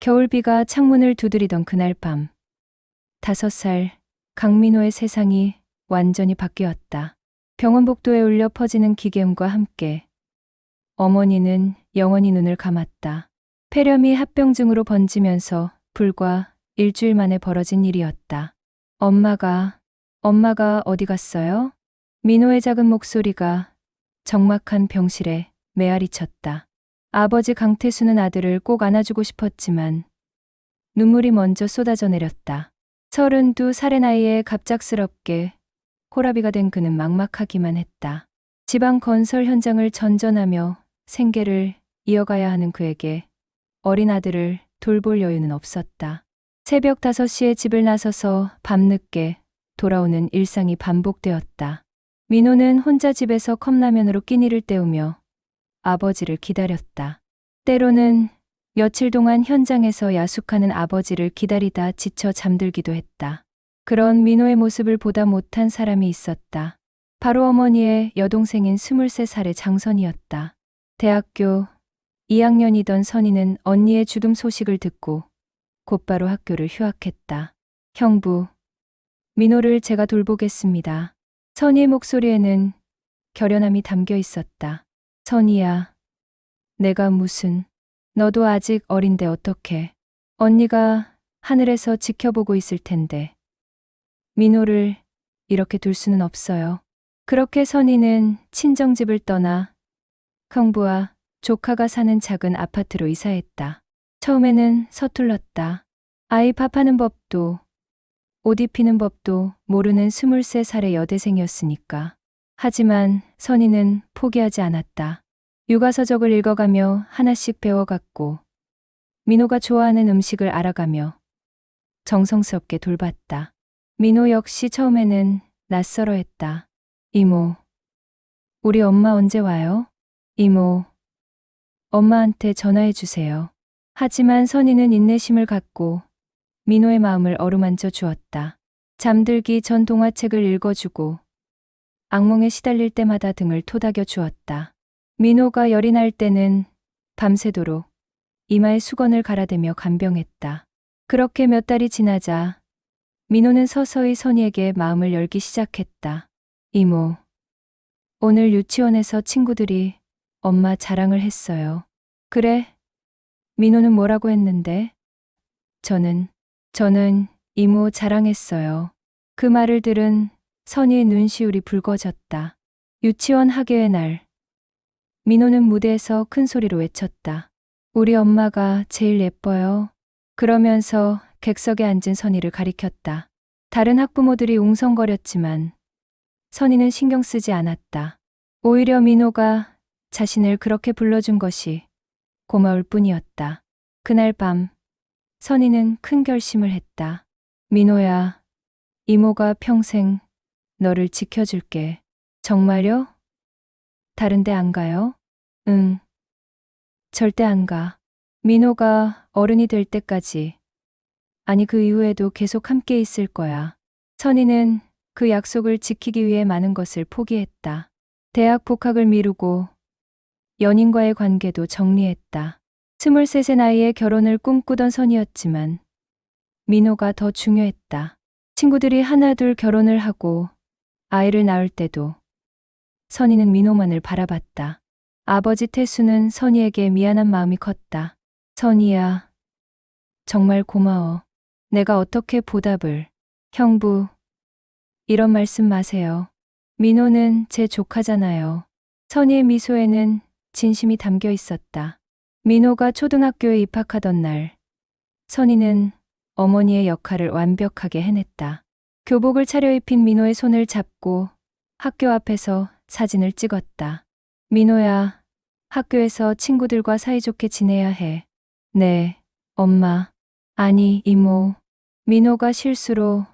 겨울비가 창문을 두드리던 그날 밤. 5살 강민호의 세상이 완전히 바뀌었다. 병원 복도에 울려 퍼지는 기계음과 함께 어머니는 영원히 눈을 감았다. 폐렴이 합병증으로 번지면서 불과 일주일 만에 벌어진 일이었다. 엄마가 어디 갔어요? 민호의 작은 목소리가 적막한 병실에 메아리쳤다. 아버지 강태수는 아들을 꼭 안아주고 싶었지만 눈물이 먼저 쏟아져 내렸다. 32살의 나이에 갑작스럽게 호라비가 된 그는 막막하기만 했다. 지방 건설 현장을 전전하며 생계를 이어가야 하는 그에게 어린 아들을 돌볼 여유는 없었다. 새벽 5시에 집을 나서서 밤늦게 돌아오는 일상이 반복되었다. 민호는 혼자 집에서 컵라면으로 끼니를 때우며 아버지를 기다렸다. 때로는 며칠 동안 현장에서 야숙하는 아버지를 기다리다 지쳐 잠들기도 했다. 그런 민호의 모습을 보다 못한 사람이 있었다. 바로 어머니의 여동생인 23살의 장선이었다. 대학교 2학년이던 선이는 언니의 주둠 소식을 듣고 곧바로 학교를 휴학했다. 형부, 민호를 제가 돌보겠습니다. 선이의 목소리에는 결연함이 담겨 있었다. 선이야, 내가 무슨, 너도 아직 어린데 어떡해. 언니가 하늘에서 지켜보고 있을 텐데. 민호를 이렇게 둘 수는 없어요. 그렇게 선이는 친정집을 떠나 형부와 조카가 사는 작은 아파트로 이사했다. 처음에는 서툴렀다. 아이 밥하는 법도 옷 입히는 법도 모르는 23살의 여대생이었으니까. 하지만 선이는 포기하지 않았다. 육아서적을 읽어가며 하나씩 배워갔고 민호가 좋아하는 음식을 알아가며 정성스럽게 돌봤다. 민호 역시 처음에는 낯설어했다. 이모, 우리 엄마 언제 와요? 이모, 엄마한테 전화해 주세요. 하지만 선이는 인내심을 갖고 민호의 마음을 어루만져 주었다. 잠들기 전 동화책을 읽어주고 악몽에 시달릴 때마다 등을 토닥여 주었다. 민호가 열이 날 때는 밤새도록 이마에 수건을 갈아대며 간병했다. 그렇게 몇 달이 지나자 민호는 서서히 선이에게 마음을 열기 시작했다. 이모, 오늘 유치원에서 친구들이 엄마 자랑을 했어요. 그래? 민호는 뭐라고 했는데? 저는 이모 자랑했어요. 그 말을 들은 선이의 눈시울이 붉어졌다. 유치원 학예의 날, 민호는 무대에서 큰 소리로 외쳤다. 우리 엄마가 제일 예뻐요. 그러면서 객석에 앉은 선이를 가리켰다. 다른 학부모들이 웅성거렸지만 선이는 신경 쓰지 않았다. 오히려 민호가 자신을 그렇게 불러준 것이 고마울 뿐이었다. 그날 밤, 선이는 큰 결심을 했다. 민호야, 이모가 평생 너를 지켜줄게. 정말요? 다른 데 안 가요? 응. 절대 안 가. 민호가 어른이 될 때까지, 아니 그 이후에도 계속 함께 있을 거야. 선이는 그 약속을 지키기 위해 많은 것을 포기했다. 대학 복학을 미루고 연인과의 관계도 정리했다. 23의 나이에 결혼을 꿈꾸던 선이었지만 민호가 더 중요했다. 친구들이 하나둘 결혼을 하고 아이를 낳을 때도 선이는 민호만을 바라봤다. 아버지 태수는 선이에게 미안한 마음이 컸다. 선이야, 정말 고마워. 내가 어떻게 보답을. 형부, 이런 말씀 마세요. 민호는 제 조카잖아요. 선이의 미소에는 진심이 담겨 있었다. 민호가 초등학교에 입학하던 날, 선이는 어머니의 역할을 완벽하게 해냈다. 교복을 차려입힌 민호의 손을 잡고 학교 앞에서 사진을 찍었다. 민호야, 학교에서 친구들과 사이좋게 지내야 해. 네, 엄마. 아니, 이모. 민호가 실수로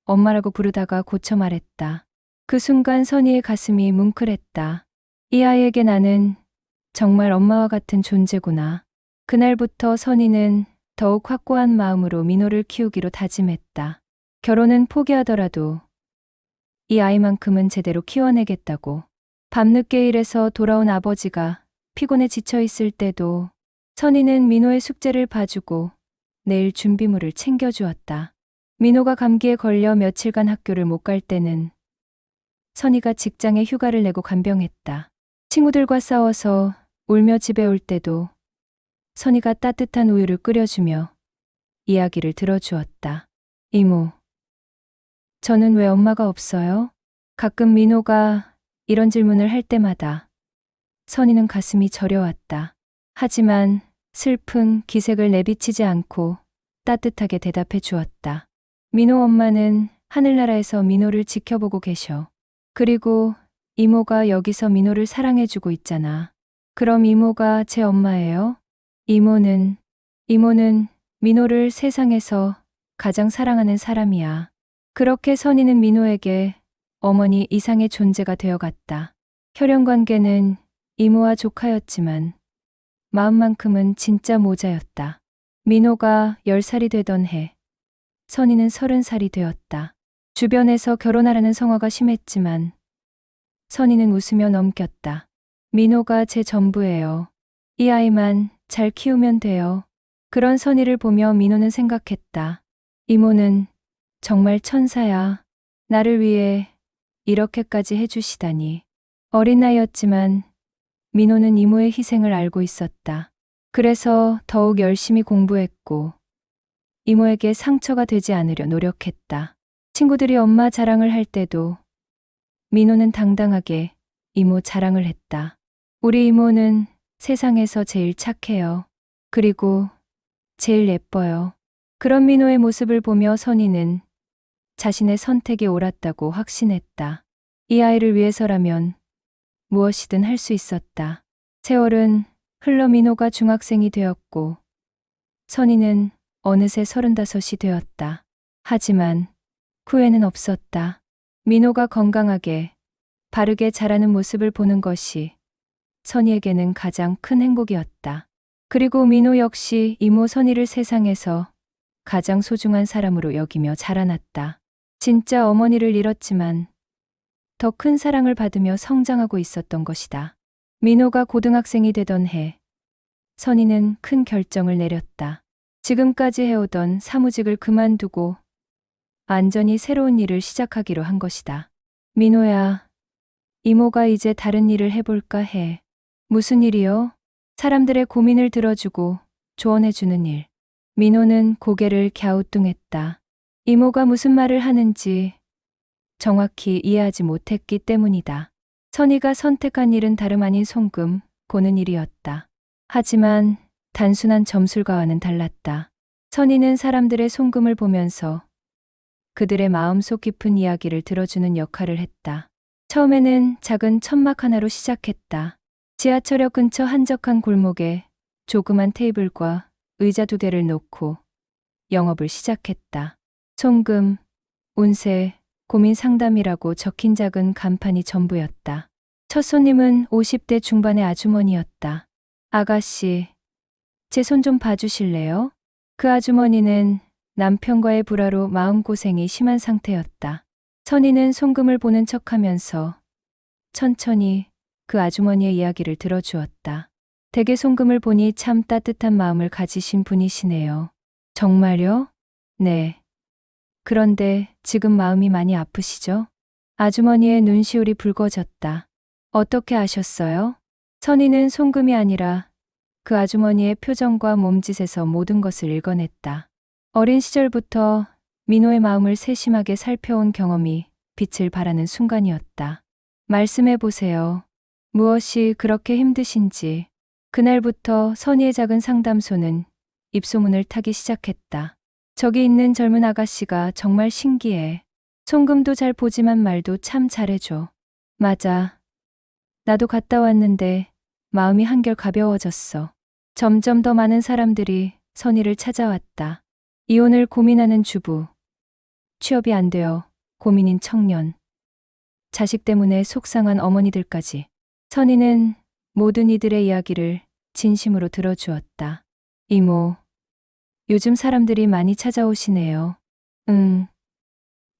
엄마라고 부르다가 고쳐 말했다. 그 순간 선이의 가슴이 뭉클했다. 이 아이에게 나는 정말 엄마와 같은 존재구나. 그날부터 선이는 더욱 확고한 마음으로 민호를 키우기로 다짐했다. 결혼은 포기하더라도 이 아이만큼은 제대로 키워내겠다고. 밤늦게 일해서 돌아온 아버지가 피곤해 지쳐 있을 때도 선이는 민호의 숙제를 봐주고 내일 준비물을 챙겨주었다. 민호가 감기에 걸려 며칠간 학교를 못 갈 때는 선희가 직장에 휴가를 내고 간병했다. 친구들과 싸워서 울며 집에 올 때도 선희가 따뜻한 우유를 끓여주며 이야기를 들어주었다. 이모, 저는 왜 엄마가 없어요? 가끔 민호가 이런 질문을 할 때마다 선희는 가슴이 저려왔다. 하지만 슬픈 기색을 내비치지 않고 따뜻하게 대답해 주었다. 민호 엄마는 하늘나라에서 민호를 지켜보고 계셔. 그리고 이모가 여기서 민호를 사랑해주고 있잖아. 그럼 이모가 제 엄마예요? 이모는 민호를 세상에서 가장 사랑하는 사람이야. 그렇게 선희는 민호에게 어머니 이상의 존재가 되어갔다. 혈연 관계는 이모와 조카였지만 마음만큼은 진짜 모자였다. 민호가 10살이 되던 해, 선희는 30살이 되었다. 주변에서 결혼하라는 성화가 심했지만 선희는 웃으며 넘겼다. 민호가 제 전부예요. 이 아이만 잘 키우면 돼요. 그런 선희를 보며 민호는 생각했다. 이모는 정말 천사야. 나를 위해 이렇게까지 해주시다니. 어린 나이였지만 민호는 이모의 희생을 알고 있었다. 그래서 더욱 열심히 공부했고 이모에게 상처가 되지 않으려 노력했다. 친구들이 엄마 자랑을 할 때도 민호는 당당하게 이모 자랑을 했다. 우리 이모는 세상에서 제일 착해요. 그리고 제일 예뻐요. 그런 민호의 모습을 보며 선희는 자신의 선택이 옳았다고 확신했다. 이 아이를 위해서라면 무엇이든 할 수 있었다. 세월은 흘러 민호가 중학생이 되었고 선희는 어느새 35이 되었다. 하지만 후회는 없었다. 민호가 건강하게 바르게 자라는 모습을 보는 것이 선희에게는 가장 큰 행복이었다. 그리고 민호 역시 이모 선희를 세상에서 가장 소중한 사람으로 여기며 자라났다. 진짜 어머니를 잃었지만 더 큰 사랑을 받으며 성장하고 있었던 것이다. 민호가 고등학생이 되던 해, 선희는 큰 결정을 내렸다. 지금까지 해오던 사무직을 그만두고 완전히 새로운 일을 시작하기로 한 것이다. 민호야, 이모가 이제 다른 일을 해볼까 해. 무슨 일이요? 사람들의 고민을 들어주고 조언해주는 일. 민호는 고개를 갸우뚱했다. 이모가 무슨 말을 하는지 정확히 이해하지 못했기 때문이다. 선희가 선택한 일은 다름 아닌 송금, 고는 일이었다. 하지만 단순한 점술가와는 달랐다. 선희는 사람들의 송금을 보면서 그들의 마음속 깊은 이야기를 들어주는 역할을 했다. 처음에는 작은 천막 하나로 시작했다. 지하철역 근처 한적한 골목에 조그만 테이블과 의자 2대를 놓고 영업을 시작했다. 송금, 운세, 고민 상담이라고 적힌 작은 간판이 전부였다. 첫 손님은 50대 중반의 아주머니였다. 아가씨, 제 손 좀 봐주실래요? 그 아주머니는 남편과의 불화로 마음고생이 심한 상태였다. 선희는 송금을 보는 척하면서 천천히 그 아주머니의 이야기를 들어주었다. 댁의 송금을 보니 참 따뜻한 마음을 가지신 분이시네요. 정말요? 네. 그런데 지금 마음이 많이 아프시죠? 아주머니의 눈시울이 붉어졌다. 어떻게 아셨어요? 선희는 송금이 아니라 그 아주머니의 표정과 몸짓에서 모든 것을 읽어냈다. 어린 시절부터 민호의 마음을 세심하게 살펴온 경험이 빛을 발하는 순간이었다. 말씀해 보세요. 무엇이 그렇게 힘드신지. 그날부터 선희의 작은 상담소는 입소문을 타기 시작했다. 저기 있는 젊은 아가씨가 정말 신기해. 송금도 잘 보지만 말도 참 잘해줘. 맞아. 나도 갔다 왔는데 마음이 한결 가벼워졌어. 점점 더 많은 사람들이 선희를 찾아왔다. 이혼을 고민하는 주부, 취업이 안 되어 고민인 청년, 자식 때문에 속상한 어머니들까지. 선희는 모든 이들의 이야기를 진심으로 들어주었다. 이모, 요즘 사람들이 많이 찾아오시네요. 응.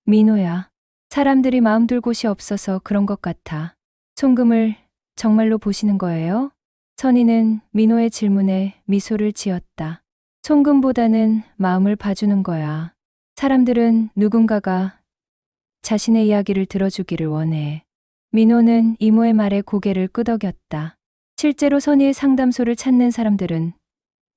민호야, 사람들이 마음 둘 곳이 없어서 그런 것 같아. 송금을 정말로 보시는 거예요? 선희는 민호의 질문에 미소를 지었다. 송금보다는 마음을 봐주는 거야. 사람들은 누군가가 자신의 이야기를 들어주기를 원해. 민호는 이모의 말에 고개를 끄덕였다. 실제로 선의의 상담소를 찾는 사람들은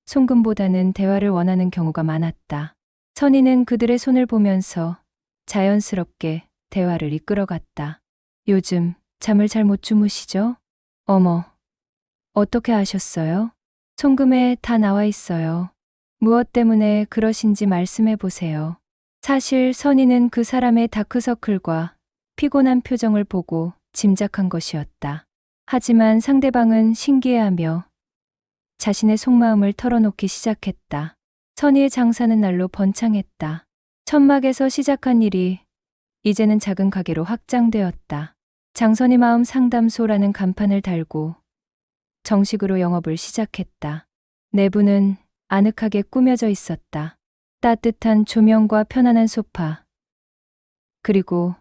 송금보다는 대화를 원하는 경우가 많았다. 선의는 그들의 손을 보면서 자연스럽게 대화를 이끌어갔다. 요즘 잠을 잘 못 주무시죠? 어머, 어떻게 아셨어요? 송금에 다 나와 있어요. 무엇 때문에 그러신지 말씀해 보세요. 사실 선의는 그 사람의 다크서클과 피곤한 표정을 보고 짐작한 것이었다. 하지만 상대방은 신기해하며 자신의 속마음을 털어놓기 시작했다. 선의의 장사는 날로 번창했다. 천막에서 시작한 일이 이제는 작은 가게로 확장되었다. 장선희 마음 상담소라는 간판을 달고 정식으로 영업을 시작했다. 내부는 아늑하게 꾸며져 있었다. 따뜻한 조명과 편안한 소파, 그리고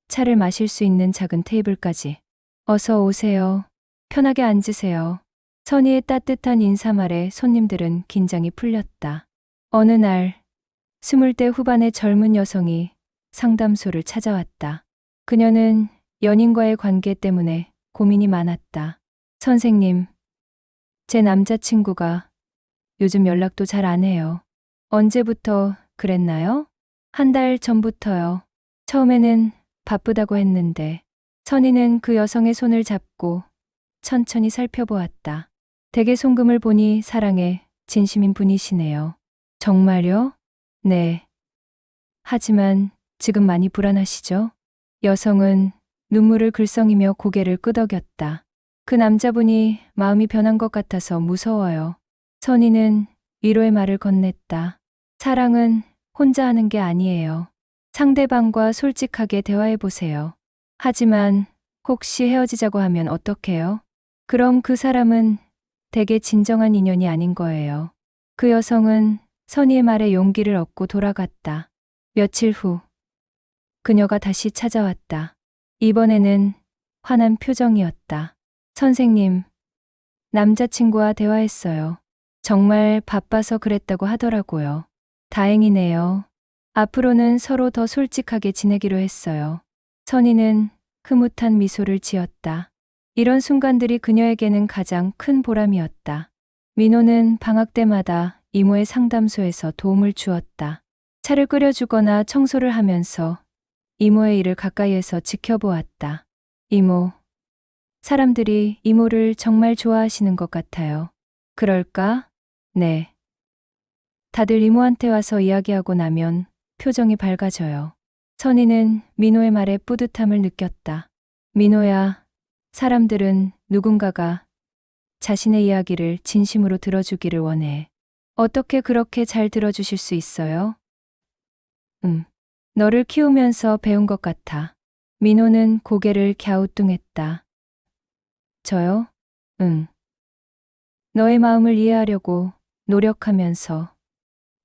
차를 마실 수 있는 작은 테이블까지. 어서 오세요. 편하게 앉으세요. 선의의 따뜻한 인사말에 손님들은 긴장이 풀렸다. 어느 날 20대 후반의 젊은 여성이 상담소를 찾아왔다. 그녀는 연인과의 관계 때문에 고민이 많았다. 선생님, 제 남자친구가 요즘 연락도 잘 안 해요. 언제부터 그랬나요? 한 달 전부터요. 처음에는 바쁘다고 했는데. 선희는 그 여성의 손을 잡고 천천히 살펴보았다. 댁의 송금을 보니 사랑에 진심인 분이시네요. 정말요? 네. 하지만 지금 많이 불안하시죠? 여성은 눈물을 글썽이며 고개를 끄덕였다. 그 남자분이 마음이 변한 것 같아서 무서워요. 선희는 위로의 말을 건넸다. 사랑은 혼자 하는 게 아니에요. 상대방과 솔직하게 대화해 보세요. 하지만 혹시 헤어지자고 하면 어떡해요? 그럼 그 사람은 대개 진정한 인연이 아닌 거예요. 그 여성은 선희의 말에 용기를 얻고 돌아갔다. 며칠 후 그녀가 다시 찾아왔다. 이번에는 화난 표정이었다. 선생님, 남자친구와 대화했어요. 정말 바빠서 그랬다고 하더라고요. 다행이네요. 앞으로는 서로 더 솔직하게 지내기로 했어요. 선희는 흐뭇한 미소를 지었다. 이런 순간들이 그녀에게는 가장 큰 보람이었다. 민호는 방학 때마다 이모의 상담소에서 도움을 주었다. 차를 끓여주거나 청소를 하면서 이모의 일을 가까이에서 지켜보았다. 이모, 사람들이 이모를 정말 좋아하시는 것 같아요. 그럴까? 네. 다들 이모한테 와서 이야기하고 나면 표정이 밝아져요. 선희는 민호의 말에 뿌듯함을 느꼈다. 민호야, 사람들은 누군가가 자신의 이야기를 진심으로 들어주기를 원해. 어떻게 그렇게 잘 들어주실 수 있어요? 너를 키우면서 배운 것 같아. 민호는 고개를 갸우뚱했다. 저요? 응. 너의 마음을 이해하려고 노력하면서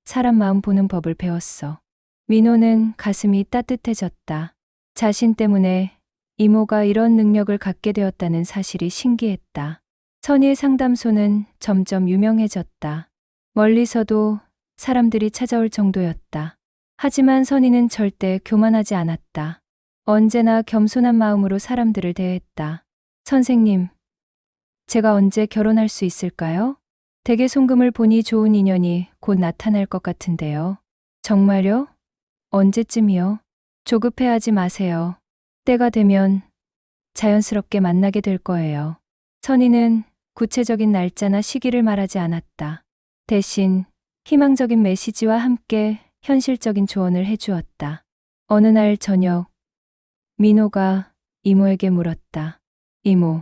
사람 마음 보는 법을 배웠어. 민호는 가슴이 따뜻해졌다. 자신 때문에 이모가 이런 능력을 갖게 되었다는 사실이 신기했다. 선의의 상담소는 점점 유명해졌다. 멀리서도 사람들이 찾아올 정도였다. 하지만 선의는 절대 교만하지 않았다. 언제나 겸손한 마음으로 사람들을 대했다. 선생님, 제가 언제 결혼할 수 있을까요? 댁의 송금을 보니 좋은 인연이 곧 나타날 것 같은데요. 정말요? 언제쯤이요? 조급해하지 마세요. 때가 되면 자연스럽게 만나게 될 거예요. 선희는 구체적인 날짜나 시기를 말하지 않았다. 대신 희망적인 메시지와 함께 현실적인 조언을 해주었다. 어느 날 저녁, 민호가 이모에게 물었다. 이모,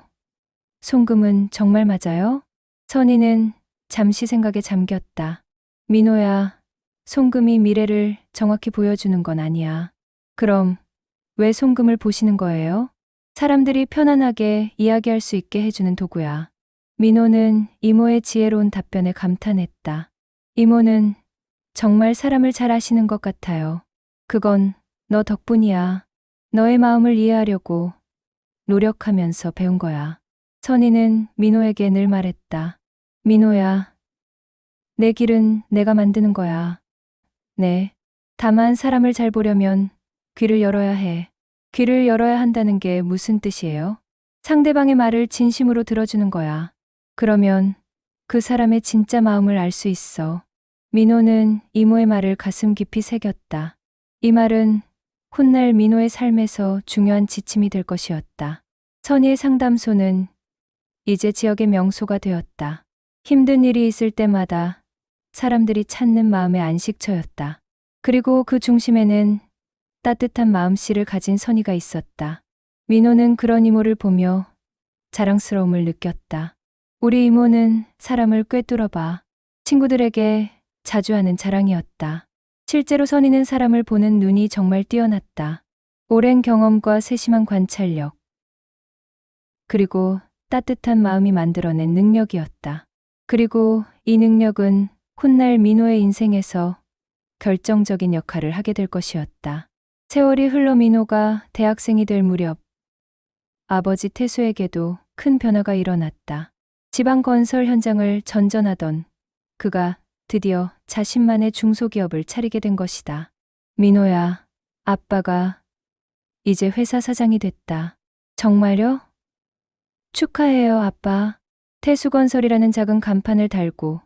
송금은 정말 맞아요? 선희는 잠시 생각에 잠겼다. 민호야, 송금이 미래를 정확히 보여주는 건 아니야. 그럼 왜 송금을 보시는 거예요? 사람들이 편안하게 이야기할 수 있게 해주는 도구야. 민호는 이모의 지혜로운 답변에 감탄했다. 이모는 정말 사람을 잘 아시는 것 같아요. 그건 너 덕분이야. 너의 마음을 이해하려고 노력하면서 배운 거야. 선희는 민호에게 늘 말했다. 민호야, 내 길은 내가 만드는 거야. 네. 다만 사람을 잘 보려면 귀를 열어야 해. 귀를 열어야 한다는 게 무슨 뜻이에요? 상대방의 말을 진심으로 들어주는 거야. 그러면 그 사람의 진짜 마음을 알 수 있어. 민호는 이모의 말을 가슴 깊이 새겼다. 이 말은 훗날 민호의 삶에서 중요한 지침이 될 것이었다. 선의의 상담소는 이제 지역의 명소가 되었다. 힘든 일이 있을 때마다 사람들이 찾는 마음의 안식처였다. 그리고 그 중심에는 따뜻한 마음씨를 가진 선의가 있었다. 민호는 그런 이모를 보며 자랑스러움을 느꼈다. 우리 이모는 사람을 꿰뚫어봐. 친구들에게 자주 하는 자랑이었다. 실제로 선의는 사람을 보는 눈이 정말 뛰어났다. 오랜 경험과 세심한 관찰력, 그리고 따뜻한 마음이 만들어낸 능력이었다. 그리고 이 능력은 훗날 민호의 인생에서 결정적인 역할을 하게 될 것이었다. 세월이 흘러 민호가 대학생이 될 무렵 아버지 태수에게도 큰 변화가 일어났다. 지방 건설 현장을 전전하던 그가 드디어 자신만의 중소기업을 차리게 된 것이다. 민호야, 아빠가 이제 회사 사장이 됐다. 정말요? 축하해요, 아빠. 태수건설이라는 작은 간판을 달고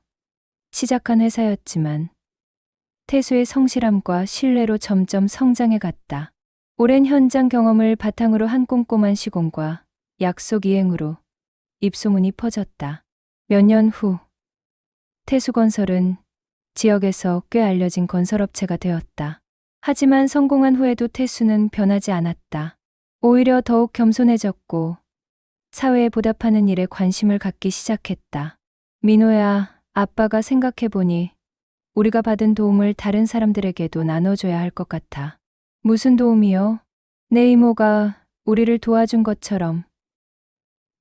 시작한 회사였지만 태수의 성실함과 신뢰로 점점 성장해 갔다. 오랜 현장 경험을 바탕으로 한 꼼꼼한 시공과 약속 이행으로 입소문이 퍼졌다. 몇 년 후 태수건설은 지역에서 꽤 알려진 건설업체가 되었다. 하지만 성공한 후에도 태수는 변하지 않았다. 오히려 더욱 겸손해졌고 사회에 보답하는 일에 관심을 갖기 시작했다. 민호야, 아빠가 생각해보니 우리가 받은 도움을 다른 사람들에게도 나눠줘야 할 것 같아. 무슨 도움이요? 내 이모가 우리를 도와준 것처럼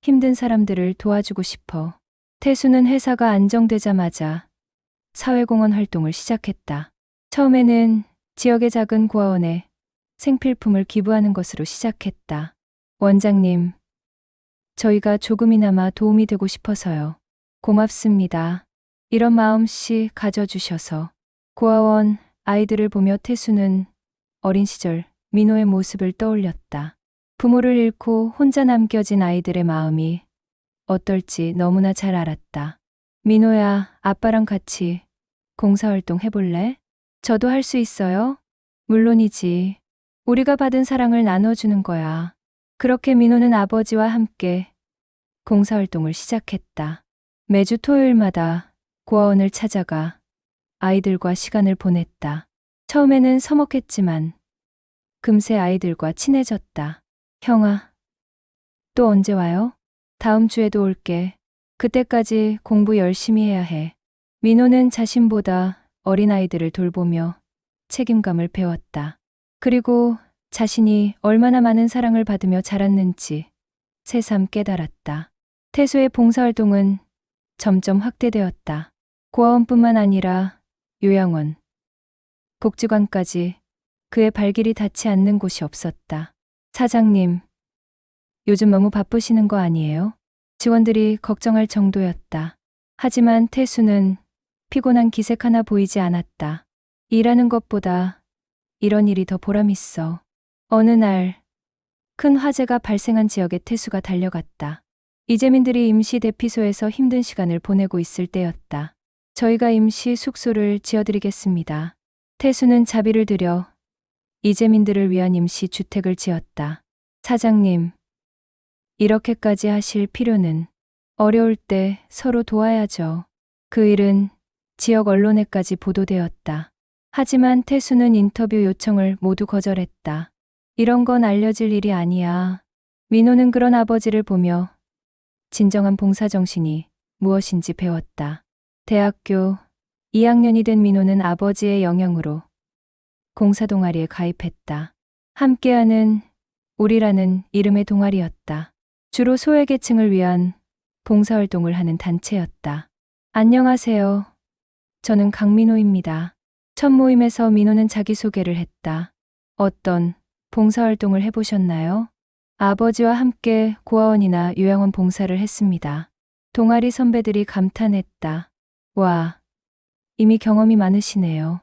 힘든 사람들을 도와주고 싶어. 태수는 회사가 안정되자마자 사회공헌 활동을 시작했다. 처음에는 지역의 작은 고아원에 생필품을 기부하는 것으로 시작했다. 원장님, 저희가 조금이나마 도움이 되고 싶어서요. 고맙습니다. 이런 마음씨 가져주셔서. 고아원 아이들을 보며 태수는 어린 시절 민호의 모습을 떠올렸다. 부모를 잃고 혼자 남겨진 아이들의 마음이 어떨지 너무나 잘 알았다. 민호야, 아빠랑 같이 봉사활동 해볼래? 저도 할 수 있어요? 물론이지. 우리가 받은 사랑을 나눠주는 거야. 그렇게 민호는 아버지와 함께 봉사활동을 시작했다. 매주 토요일마다 고아원을 찾아가 아이들과 시간을 보냈다. 처음에는 서먹했지만 금세 아이들과 친해졌다. 형아, 또 언제 와요? 다음 주에도 올게. 그때까지 공부 열심히 해야 해. 민호는 자신보다 어린 아이들을 돌보며 책임감을 배웠다. 그리고 자신이 얼마나 많은 사랑을 받으며 자랐는지 새삼 깨달았다. 태수의 봉사활동은 점점 확대되었다. 고아원뿐만 아니라 요양원, 복지관까지 그의 발길이 닿지 않는 곳이 없었다. 사장님, 요즘 너무 바쁘시는 거 아니에요? 직원들이 걱정할 정도였다. 하지만 태수는 피곤한 기색 하나 보이지 않았다. 일하는 것보다 이런 일이 더 보람있어. 어느 날 큰 화재가 발생한 지역에 태수가 달려갔다. 이재민들이 임시 대피소에서 힘든 시간을 보내고 있을 때였다. 저희가 임시 숙소를 지어드리겠습니다. 태수는 자비를 들여 이재민들을 위한 임시 주택을 지었다. 사장님, 이렇게까지 하실 필요는. 어려울 때 서로 도와야죠. 그 일은 지역 언론에까지 보도되었다. 하지만 태수는 인터뷰 요청을 모두 거절했다. 이런 건 알려질 일이 아니야. 민호는 그런 아버지를 보며 진정한 봉사정신이 무엇인지 배웠다. 대학교 2학년이 된 민호는 아버지의 영향으로 공사동아리에 가입했다. 함께하는 우리라는 이름의 동아리였다. 주로 소외계층을 위한 봉사활동을 하는 단체였다. 안녕하세요. 저는 강민호입니다. 첫 모임에서 민호는 자기소개를 했다. 어떤 봉사활동을 해보셨나요? 아버지와 함께 고아원이나 요양원 봉사를 했습니다. 동아리 선배들이 감탄했다. 와, 이미 경험이 많으시네요.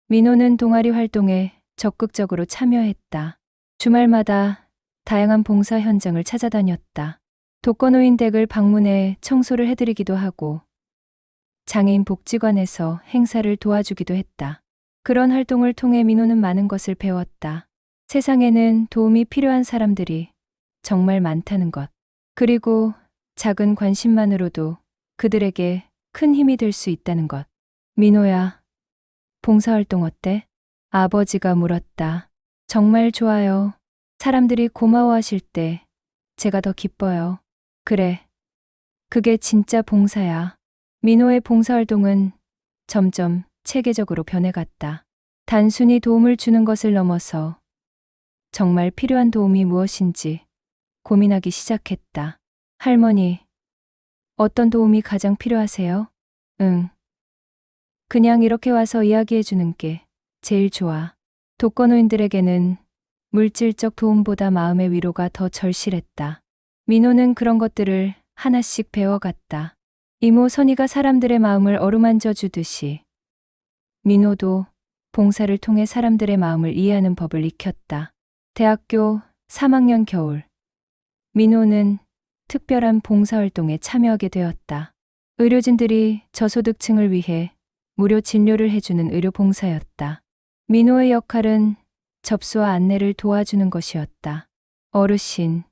민호는 동아리 활동에 적극적으로 참여했다. 주말마다 다양한 봉사 현장을 찾아다녔다. 독거노인 댁을 방문해 청소를 해드리기도 하고 장애인 복지관에서 행사를 도와주기도 했다. 그런 활동을 통해 민호는 많은 것을 배웠다. 세상에는 도움이 필요한 사람들이 정말 많다는 것. 그리고 작은 관심만으로도 그들에게 큰 힘이 될 수 있다는 것. 민호야, 봉사활동 어때? 아버지가 물었다. 정말 좋아요. 사람들이 고마워하실 때 제가 더 기뻐요. 그래. 그게 진짜 봉사야. 민호의 봉사활동은 점점 체계적으로 변해갔다. 단순히 도움을 주는 것을 넘어서 정말 필요한 도움이 무엇인지 고민하기 시작했다. 할머니, 어떤 도움이 가장 필요하세요? 응. 그냥 이렇게 와서 이야기해 주는 게 제일 좋아. 독거노인들에게는 물질적 도움보다 마음의 위로가 더 절실했다. 민호는 그런 것들을 하나씩 배워갔다. 이모 선이가 사람들의 마음을 어루만져 주듯이 민호도 봉사를 통해 사람들의 마음을 이해하는 법을 익혔다. 대학교 3학년 겨울, 민호는 특별한 봉사활동에 참여하게 되었다. 의료진들이 저소득층을 위해 무료 진료를 해주는 의료봉사였다. 민호의 역할은 접수와 안내를 도와주는 것이었다. 어르신,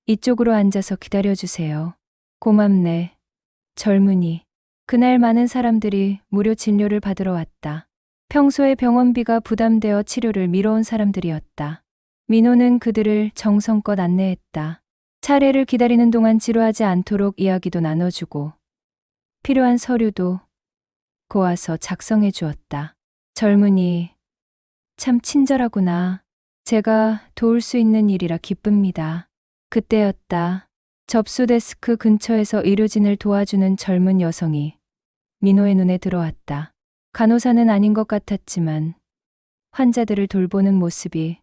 이쪽으로 앉아서 기다려주세요. 고맙네. 젊은이. 그날 많은 사람들이 무료 진료를 받으러 왔다. 평소에 병원비가 부담되어 치료를 미뤄온 사람들이었다. 민호는 그들을 정성껏 안내했다. 차례를 기다리는 동안 지루하지 않도록 이야기도 나눠주고 필요한 서류도 고아서 작성해 주었다. 젊은이, 참 친절하구나. 제가 도울 수 있는 일이라 기쁩니다. 그때였다. 접수 데스크 근처에서 의료진을 도와주는 젊은 여성이 민호의 눈에 들어왔다. 간호사는 아닌 것 같았지만 환자들을 돌보는 모습이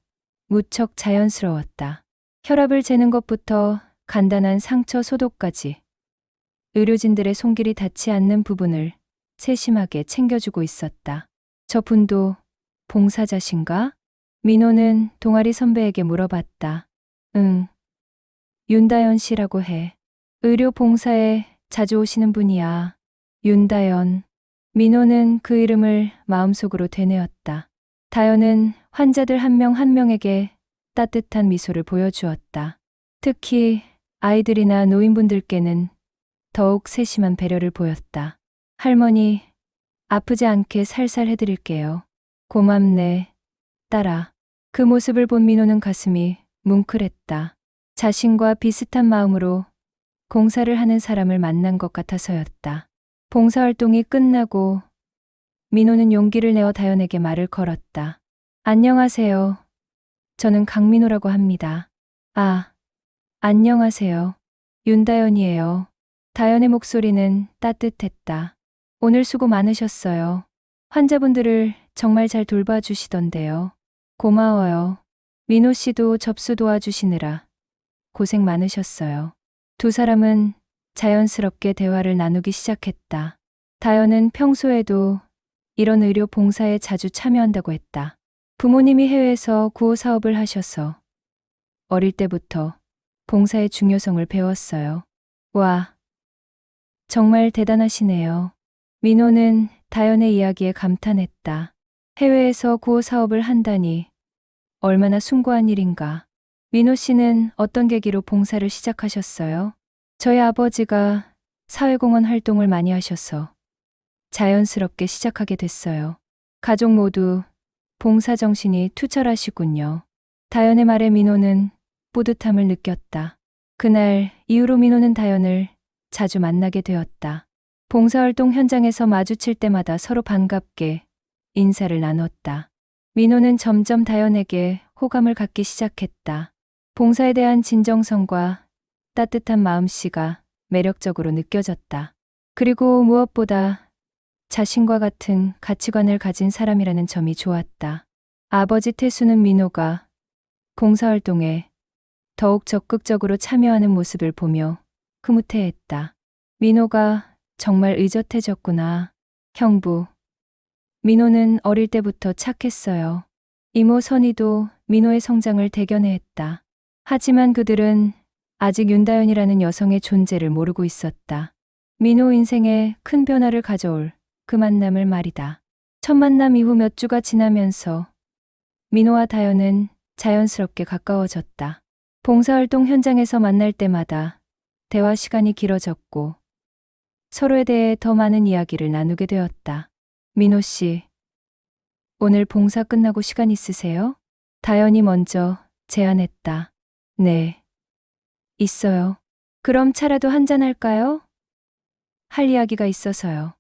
무척 자연스러웠다. 혈압을 재는 것부터 간단한 상처 소독까지 의료진들의 손길이 닿지 않는 부분을 세심하게 챙겨주고 있었다. 저분도 봉사자신가? 민호는 동아리 선배에게 물어봤다. 응. 윤다연 씨라고 해. 의료 봉사에 자주 오시는 분이야. 윤다연. 민호는 그 이름을 마음속으로 되뇌었다. 다연은 환자들 한 명 한 명에게 따뜻한 미소를 보여주었다. 특히 아이들이나 노인분들께는 더욱 세심한 배려를 보였다. 할머니, 아프지 않게 살살 해드릴게요. 고맙네, 딸아. 그 모습을 본 민호는 가슴이 뭉클했다. 자신과 비슷한 마음으로 봉사를 하는 사람을 만난 것 같아서였다. 봉사활동이 끝나고 민호는 용기를 내어 다연에게 말을 걸었다. 안녕하세요. 저는 강민호라고 합니다. 아, 안녕하세요. 윤다연이에요. 다연의 목소리는 따뜻했다. 오늘 수고 많으셨어요. 환자분들을 정말 잘 돌봐주시던데요. 고마워요. 민호 씨도 접수 도와주시느라 고생 많으셨어요. 두 사람은 자연스럽게 대화를 나누기 시작했다. 다연은 평소에도 이런 의료 봉사에 자주 참여한다고 했다. 부모님이 해외에서 구호 사업을 하셔서 어릴 때부터 봉사의 중요성을 배웠어요. 와, 정말 대단하시네요. 민호는 다연의 이야기에 감탄했다. 해외에서 구호 사업을 한다니 얼마나 숭고한 일인가. 민호 씨는 어떤 계기로 봉사를 시작하셨어요? 저희 아버지가 사회공헌 활동을 많이 하셔서 자연스럽게 시작하게 됐어요. 가족 모두 봉사 정신이 투철하시군요. 다연의 말에 민호는 뿌듯함을 느꼈다. 그날 이후로 민호는 다연을 자주 만나게 되었다. 봉사활동 현장에서 마주칠 때마다 서로 반갑게 인사를 나눴다. 민호는 점점 다연에게 호감을 갖기 시작했다. 봉사에 대한 진정성과 따뜻한 마음씨가 매력적으로 느껴졌다. 그리고 무엇보다 자신과 같은 가치관을 가진 사람이라는 점이 좋았다. 아버지 태수는 민호가 봉사활동에 더욱 적극적으로 참여하는 모습을 보며 흐뭇해했다. 민호가 정말 의젓해졌구나. 형부, 민호는 어릴 때부터 착했어요. 이모 선희도 민호의 성장을 대견해 했다. 하지만 그들은 아직 윤다연이라는 여성의 존재를 모르고 있었다. 민호 인생에 큰 변화를 가져올 그 만남을 말이다. 첫 만남 이후 몇 주가 지나면서 민호와 다연은 자연스럽게 가까워졌다. 봉사활동 현장에서 만날 때마다 대화 시간이 길어졌고 서로에 대해 더 많은 이야기를 나누게 되었다. 민호 씨, 오늘 봉사 끝나고 시간 있으세요? 다연이 먼저 제안했다. 네, 있어요. 그럼 차라도 한잔 할까요? 할 이야기가 있어서요.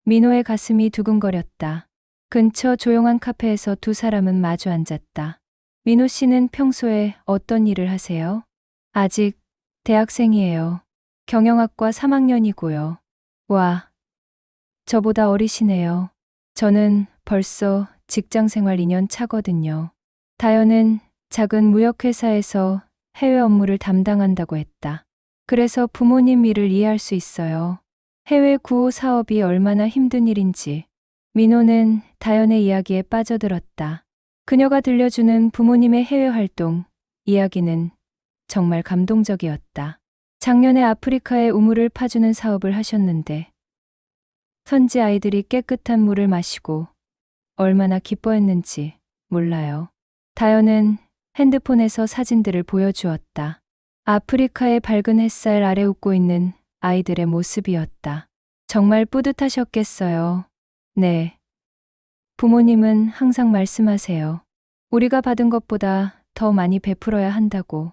민호의 가슴이 두근거렸다. 근처 조용한 카페에서 두 사람은 마주 앉았다. 민호 씨는 평소에 어떤 일을 하세요? 아직 대학생이에요. 경영학과 3학년이고요. 와, 저보다 어리시네요. 저는 벌써 직장 생활 2년 차거든요. 다연은 작은 무역회사에서 해외 업무를 담당한다고 했다. 그래서 부모님 일을 이해할 수 있어요. 해외 구호 사업이 얼마나 힘든 일인지. 민호는 다연의 이야기에 빠져들었다. 그녀가 들려주는 부모님의 해외 활동 이야기는 정말 감동적이었다. 작년에 아프리카에 우물을 파주는 사업을 하셨는데 현지 아이들이 깨끗한 물을 마시고 얼마나 기뻐했는지 몰라요. 다연은 핸드폰에서 사진들을 보여주었다. 아프리카의 밝은 햇살 아래 웃고 있는 아이들의 모습이었다. 정말 뿌듯하셨겠어요. 네. 부모님은 항상 말씀하세요. 우리가 받은 것보다 더 많이 베풀어야 한다고.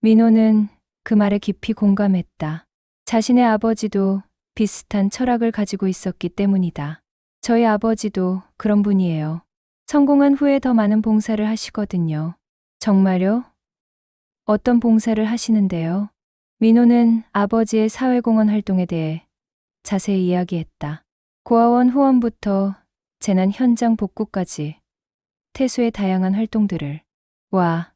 민호는 그 말에 깊이 공감했다. 자신의 아버지도 비슷한 철학을 가지고 있었기 때문이다. 저희 아버지도 그런 분이에요. 성공한 후에 더 많은 봉사를 하시거든요. 정말요? 어떤 봉사를 하시는데요? 민호는 아버지의 사회공헌 활동에 대해 자세히 이야기했다. 고아원 후원부터 재난 현장 복구까지 태수의 다양한 활동들을. 와,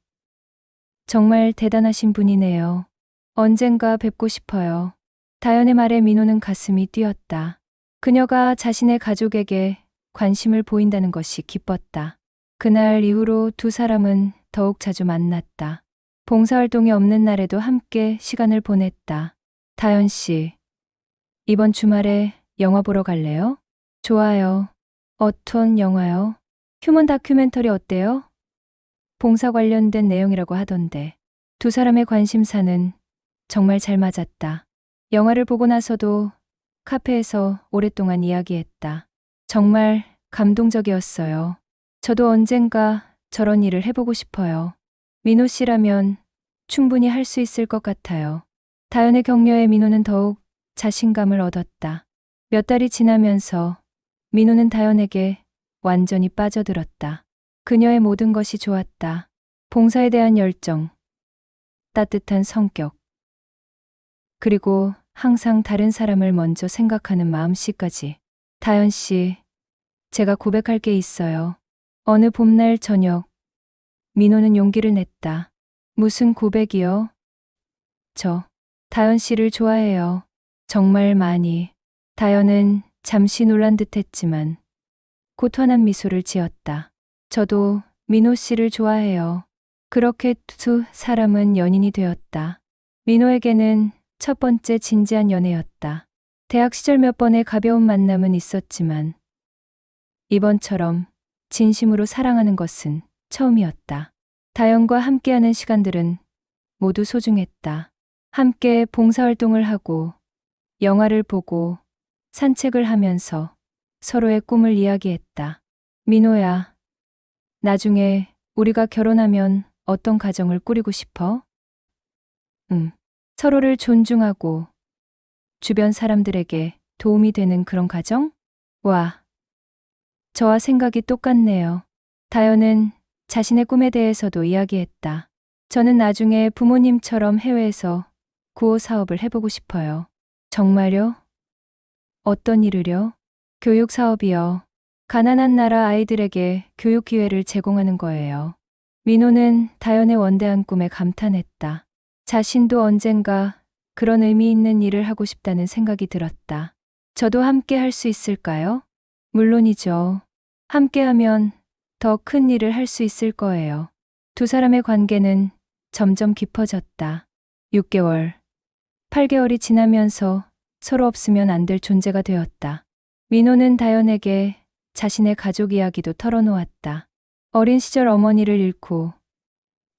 정말 대단하신 분이네요. 언젠가 뵙고 싶어요. 다연의 말에 민호는 가슴이 뛰었다. 그녀가 자신의 가족에게 관심을 보인다는 것이 기뻤다. 그날 이후로 두 사람은 더욱 자주 만났다. 봉사활동이 없는 날에도 함께 시간을 보냈다. 다연 씨, 이번 주말에 영화 보러 갈래요? 좋아요. 어떤 영화요? 휴먼 다큐멘터리 어때요? 봉사 관련된 내용이라고 하던데. 두 사람의 관심사는 정말 잘 맞았다. 영화를 보고 나서도 카페에서 오랫동안 이야기했다. 정말 감동적이었어요. 저도 언젠가 저런 일을 해보고 싶어요. 민호 씨라면 충분히 할 수 있을 것 같아요. 다연의 격려에 민호는 더욱 자신감을 얻었다. 몇 달이 지나면서 민호는 다연에게 완전히 빠져들었다. 그녀의 모든 것이 좋았다. 봉사에 대한 열정, 따뜻한 성격, 그리고 항상 다른 사람을 먼저 생각하는 마음씨까지. 다연 씨, 제가 고백할 게 있어요. 어느 봄날 저녁, 민호는 용기를 냈다. 무슨 고백이요? 저, 다연 씨를 좋아해요. 정말 많이. 다연은 잠시 놀란 듯 했지만 곧 환한 미소를 지었다. 저도 민호 씨를 좋아해요. 그렇게 두 사람은 연인이 되었다. 민호에게는 첫 번째 진지한 연애였다. 대학 시절 몇 번의 가벼운 만남은 있었지만 이번처럼 진심으로 사랑하는 것은 처음이었다. 다연과 함께하는 시간들은 모두 소중했다. 함께 봉사활동을 하고 영화를 보고 산책을 하면서 서로의 꿈을 이야기했다. 민호야, 나중에 우리가 결혼하면 어떤 가정을 꾸리고 싶어? 서로를 존중하고 주변 사람들에게 도움이 되는 그런 가정? 와, 저와 생각이 똑같네요. 다연은 자신의 꿈에 대해서도 이야기했다. 저는 나중에 부모님처럼 해외에서 구호 사업을 해보고 싶어요. 정말요? 어떤 일을요? 교육 사업이요. 가난한 나라 아이들에게 교육 기회를 제공하는 거예요. 민호는 다연의 원대한 꿈에 감탄했다. 자신도 언젠가 그런 의미 있는 일을 하고 싶다는 생각이 들었다. 저도 함께 할 수 있을까요? 물론이죠. 함께하면 더 큰 일을 할 수 있을 거예요. 두 사람의 관계는 점점 깊어졌다. 6개월, 8개월이 지나면서 서로 없으면 안 될 존재가 되었다. 민호는 다연에게 자신의 가족 이야기도 털어놓았다. 어린 시절 어머니를 잃고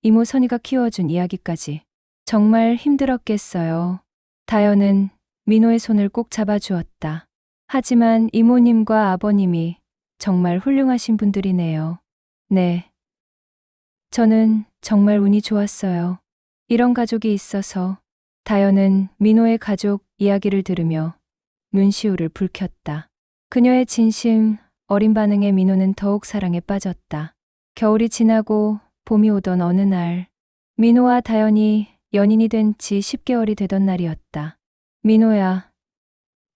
이모 선이가 키워준 이야기까지. 정말 힘들었겠어요. 다연은 민호의 손을 꼭 잡아주었다. 하지만 이모님과 아버님이 정말 훌륭하신 분들이네요. 네. 저는 정말 운이 좋았어요. 이런 가족이 있어서. 다연은 민호의 가족 이야기를 들으며 눈시울을 붉혔다. 그녀의 진심, 어린 반응에 민호는 더욱 사랑에 빠졌다. 겨울이 지나고 봄이 오던 어느 날, 민호와 다연이 연인이 된 지 10개월이 되던 날이었다. 민호야,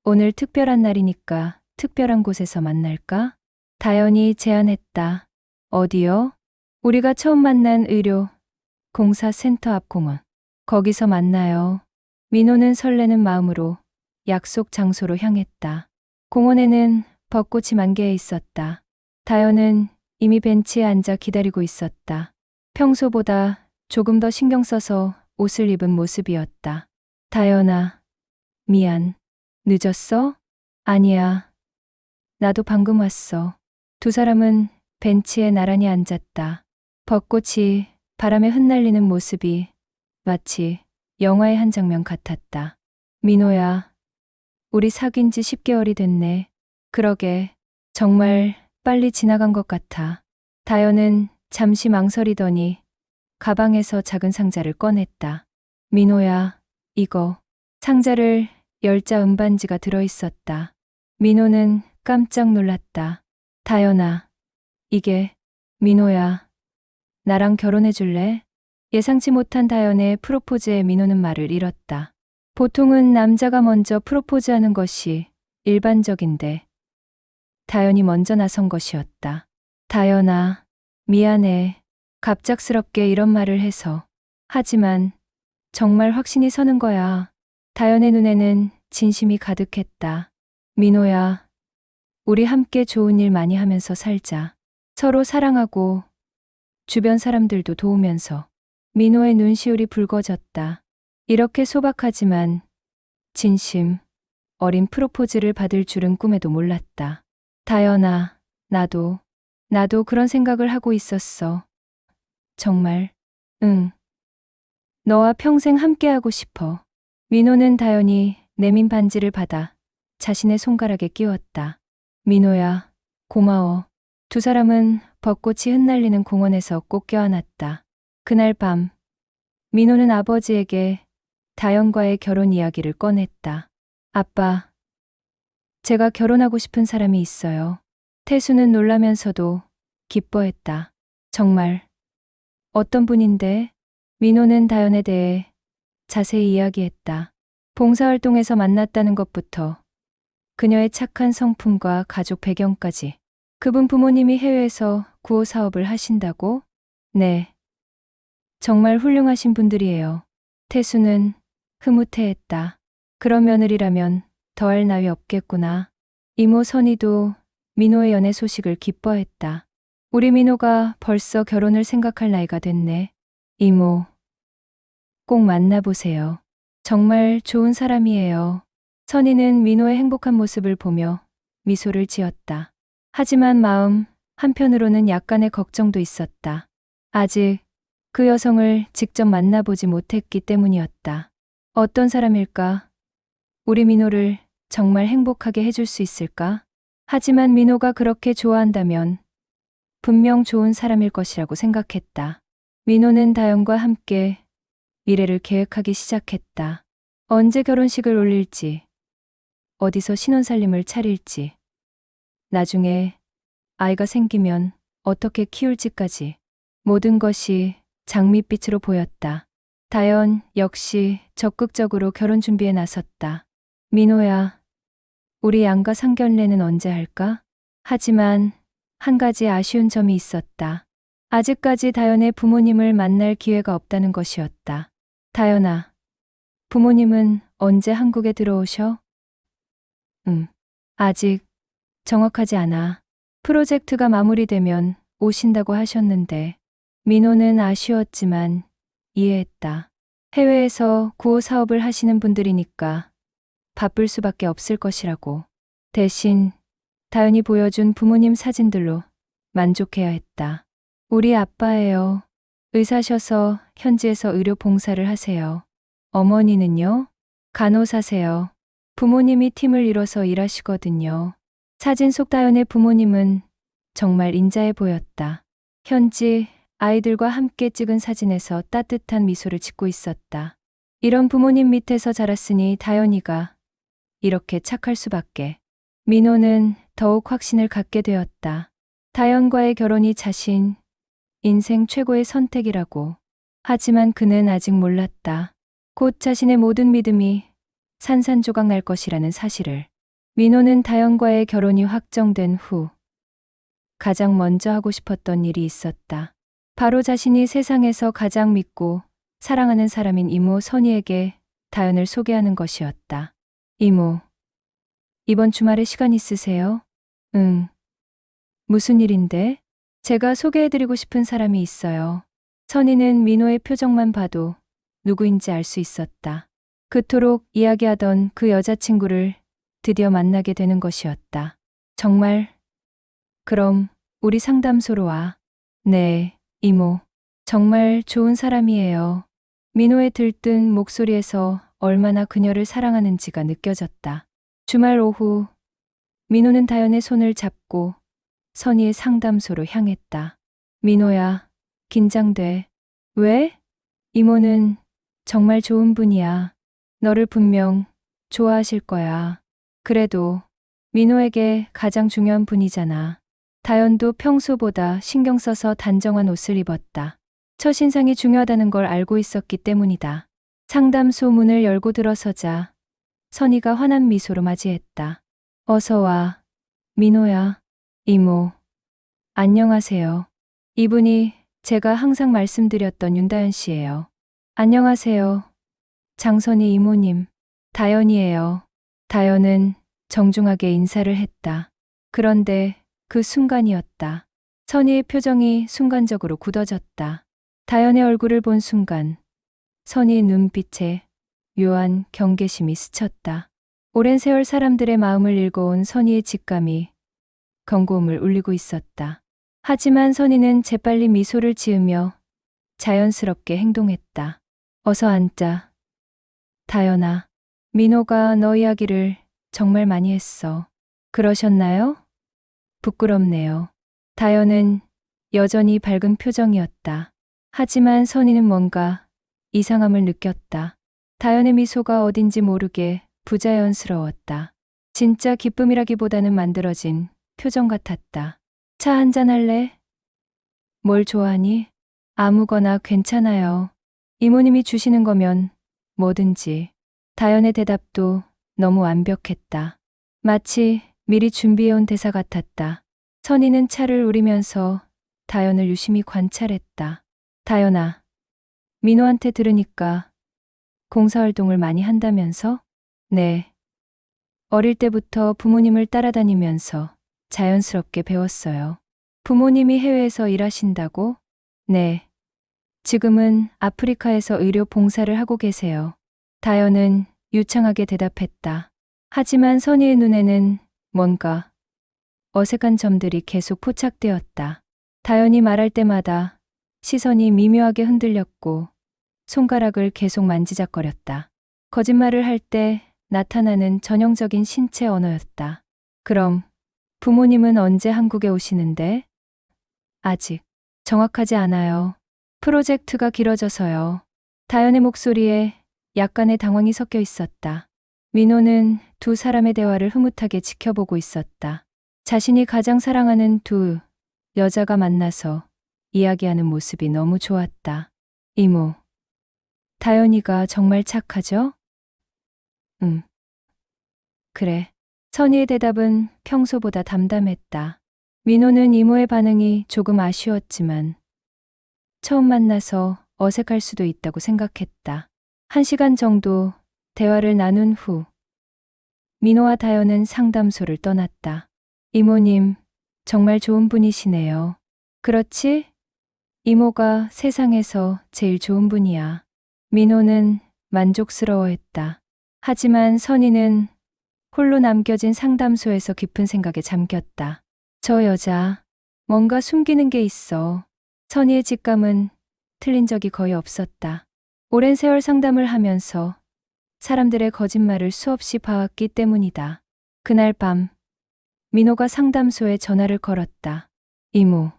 오늘 특별한 날이니까 특별한 곳에서 만날까? 다연이 제안했다. 어디요? 우리가 처음 만난 의료 공사 센터 앞 공원. 거기서 만나요. 민호는 설레는 마음으로 약속 장소로 향했다. 공원에는 벚꽃이 만개해 있었다. 다연은 이미 벤치에 앉아 기다리고 있었다. 평소보다 조금 더 신경 써서 옷을 입은 모습이었다. 다연아, 미안. 늦었어? 아니야. 나도 방금 왔어. 두 사람은 벤치에 나란히 앉았다. 벚꽃이 바람에 흩날리는 모습이 마치 영화의 한 장면 같았다. 민호야, 우리 사귄 지 10개월이 됐네. 그러게, 정말 빨리 지나간 것 같아. 다연은 잠시 망설이더니 가방에서 작은 상자를 꺼냈다. 민호야, 이거. 상자를 열자 은반지가 들어있었다. 민호는 깜짝 놀랐다. 다연아, 이게, 민호야, 나랑 결혼해 줄래? 예상치 못한 다연의 프로포즈에 민호는 말을 잃었다. 보통은 남자가 먼저 프로포즈하는 것이 일반적인데, 다연이 먼저 나선 것이었다. 다연아, 미안해. 갑작스럽게 이런 말을 해서. 하지만 정말 확신이 서는 거야. 다연의 눈에는 진심이 가득했다. 민호야, 우리 함께 좋은 일 많이 하면서 살자. 서로 사랑하고 주변 사람들도 도우면서. 민호의 눈시울이 붉어졌다. 이렇게 소박하지만 진심, 어린 프로포즈를 받을 줄은 꿈에도 몰랐다. 다연아, 나도 그런 생각을 하고 있었어. 정말, 응. 너와 평생 함께하고 싶어. 민호는 다연이 내민 반지를 받아 자신의 손가락에 끼웠다. 민호야, 고마워. 두 사람은 벚꽃이 흩날리는 공원에서 꼭 껴안았다. 그날 밤, 민호는 아버지에게 다연과의 결혼 이야기를 꺼냈다. 아빠, 제가 결혼하고 싶은 사람이 있어요. 태수는 놀라면서도 기뻐했다. 정말, 어떤 분인데? 민호는 다연에 대해 자세히 이야기했다. 봉사활동에서 만났다는 것부터 그녀의 착한 성품과 가족 배경까지. 그분 부모님이 해외에서 구호 사업을 하신다고? 네. 정말 훌륭하신 분들이에요. 태수는 흐뭇해했다. 그런 며느리라면 더할 나위 없겠구나. 이모 선이도 민호의 연애 소식을 기뻐했다. 우리 민호가 벌써 결혼을 생각할 나이가 됐네. 이모, 꼭 만나보세요. 정말 좋은 사람이에요. 선이는 민호의 행복한 모습을 보며 미소를 지었다. 하지만 마음 한편으로는 약간의 걱정도 있었다. 아직 그 여성을 직접 만나보지 못했기 때문이었다. 어떤 사람일까? 우리 민호를 정말 행복하게 해줄 수 있을까? 하지만 민호가 그렇게 좋아한다면 분명 좋은 사람일 것이라고 생각했다. 민호는 다연과 함께 미래를 계획하기 시작했다. 언제 결혼식을 올릴지, 어디서 신혼살림을 차릴지, 나중에 아이가 생기면 어떻게 키울지까지 모든 것이 장밋빛으로 보였다. 다연 역시 적극적으로 결혼 준비에 나섰다. 민호야, 우리 양가 상견례는 언제 할까? 하지만 한 가지 아쉬운 점이 있었다. 아직까지 다연의 부모님을 만날 기회가 없다는 것이었다. 다연아, 부모님은 언제 한국에 들어오셔? 아직 정확하지 않아. 프로젝트가 마무리되면 오신다고 하셨는데 민호는 아쉬웠지만 이해했다. 해외에서 구호 사업을 하시는 분들이니까 바쁠 수밖에 없을 것이라고. 대신 다연이 보여준 부모님 사진들로 만족해야 했다. 우리 아빠예요. 의사셔서 현지에서 의료 봉사를 하세요. 어머니는요? 간호사세요. 부모님이 팀을 이뤄서 일하시거든요. 사진 속 다연의 부모님은 정말 인자해 보였다. 현지 아이들과 함께 찍은 사진에서 따뜻한 미소를 짓고 있었다. 이런 부모님 밑에서 자랐으니 다연이가 이렇게 착할 수밖에. 민호는 더욱 확신을 갖게 되었다. 다연과의 결혼이 자신 인생 최고의 선택이라고. 하지만 그는 아직 몰랐다. 곧 자신의 모든 믿음이 산산조각 날 것이라는 사실을. 민호는 다연과의 결혼이 확정된 후 가장 먼저 하고 싶었던 일이 있었다. 바로 자신이 세상에서 가장 믿고 사랑하는 사람인 이모 선희에게 다연을 소개하는 것이었다. 이모, 이번 주말에 시간 있으세요? 응. 무슨 일인데? 제가 소개해드리고 싶은 사람이 있어요. 선희는 민호의 표정만 봐도 누구인지 알 수 있었다. 그토록 이야기하던 그 여자친구를 드디어 만나게 되는 것이었다. 정말? 그럼 우리 상담소로 와. 네, 이모. 정말 좋은 사람이에요. 민호의 들뜬 목소리에서 얼마나 그녀를 사랑하는지가 느껴졌다. 주말 오후 민호는 다연의 손을 잡고 선희의 상담소로 향했다. 민호야, 긴장돼. 왜? 이모는 정말 좋은 분이야. 너를 분명 좋아하실 거야. 그래도 민호에게 가장 중요한 분이잖아. 다연도 평소보다 신경 써서 단정한 옷을 입었다. 첫인상이 중요하다는 걸 알고 있었기 때문이다. 상담소 문을 열고 들어서자 선희가 환한 미소로 맞이했다. 어서 와, 민호야. 이모. 안녕하세요. 이분이 제가 항상 말씀드렸던 윤다연 씨예요. 안녕하세요. 장선희 이모님. 다연이에요. 다연은 정중하게 인사를 했다. 그런데 그 순간이었다. 선희의 표정이 순간적으로 굳어졌다. 다연의 얼굴을 본 순간 선희의 눈빛에 묘한 경계심이 스쳤다. 오랜 세월 사람들의 마음을 읽어온 선희의 직감이 경고음을 울리고 있었다. 하지만 선희는 재빨리 미소를 지으며 자연스럽게 행동했다. 어서 앉자. 다연아, 민호가 너 이야기를 정말 많이 했어. 그러셨나요? 부끄럽네요. 다연은 여전히 밝은 표정이었다. 하지만 선희는 뭔가 이상함을 느꼈다. 다연의 미소가 어딘지 모르게 부자연스러웠다. 진짜 기쁨이라기보다는 만들어진 표정 같았다. 차 한잔 할래? 뭘 좋아하니? 아무거나 괜찮아요. 이모님이 주시는 거면 뭐든지. 다연의 대답도 너무 완벽했다. 마치 미리 준비해온 대사 같았다. 선희는 차를 우리면서 다연을 유심히 관찰했다. 다연아, 민호한테 들으니까 봉사활동을 많이 한다면서? 네. 어릴 때부터 부모님을 따라다니면서 자연스럽게 배웠어요. 부모님이 해외에서 일하신다고? 네. 지금은 아프리카에서 의료 봉사를 하고 계세요. 다연은 유창하게 대답했다. 하지만 선희의 눈에는 뭔가 어색한 점들이 계속 포착되었다. 다연이 말할 때마다 시선이 미묘하게 흔들렸고 손가락을 계속 만지작거렸다. 거짓말을 할 때 나타나는 전형적인 신체 언어였다. 그럼 부모님은 언제 한국에 오시는데? 아직 정확하지 않아요. 프로젝트가 길어져서요. 다연의 목소리에 약간의 당황이 섞여 있었다. 민호는 두 사람의 대화를 흐뭇하게 지켜보고 있었다. 자신이 가장 사랑하는 두 여자가 만나서 이야기하는 모습이 너무 좋았다. 이모, 다연이가 정말 착하죠? 응. 그래. 선희의 대답은 평소보다 담담했다. 민호는 이모의 반응이 조금 아쉬웠지만 처음 만나서 어색할 수도 있다고 생각했다. 1시간 정도 대화를 나눈 후 민호와 다연은 상담소를 떠났다. 이모님, 정말 좋은 분이시네요. 그렇지? 이모가 세상에서 제일 좋은 분이야. 민호는 만족스러워했다. 하지만 선희는 홀로 남겨진 상담소에서 깊은 생각에 잠겼다. 저 여자, 뭔가 숨기는 게 있어. 선희의 직감은 틀린 적이 거의 없었다. 오랜 세월 상담을 하면서 사람들의 거짓말을 수없이 봐왔기 때문이다. 그날 밤, 민호가 상담소에 전화를 걸었다. 이모,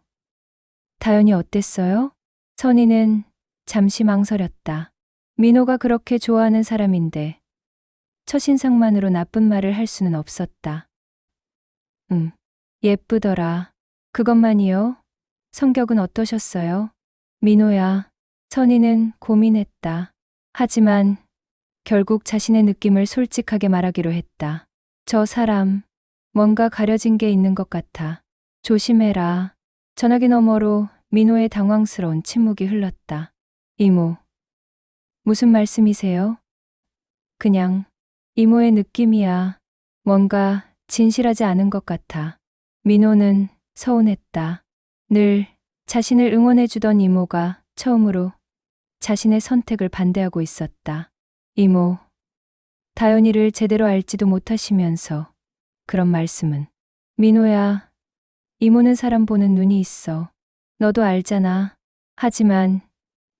다연이 어땠어요? 선희는 잠시 망설였다. 민호가 그렇게 좋아하는 사람인데 첫인상만으로 나쁜 말을 할 수는 없었다. 예쁘더라. 그것만이요? 성격은 어떠셨어요? 민호야, 선희는 고민했다. 하지만 결국 자신의 느낌을 솔직하게 말하기로 했다. 저 사람, 뭔가 가려진 게 있는 것 같아. 조심해라. 전화기 너머로 민호의 당황스러운 침묵이 흘렀다. 이모, 무슨 말씀이세요? 그냥 이모의 느낌이야. 뭔가 진실하지 않은 것 같아. 민호는 서운했다. 늘 자신을 응원해주던 이모가 처음으로 자신의 선택을 반대하고 있었다. 이모, 다연이를 제대로 알지도 못하시면서 그런 말씀은. 민호야, 이모는 사람 보는 눈이 있어. 너도 알잖아. 하지만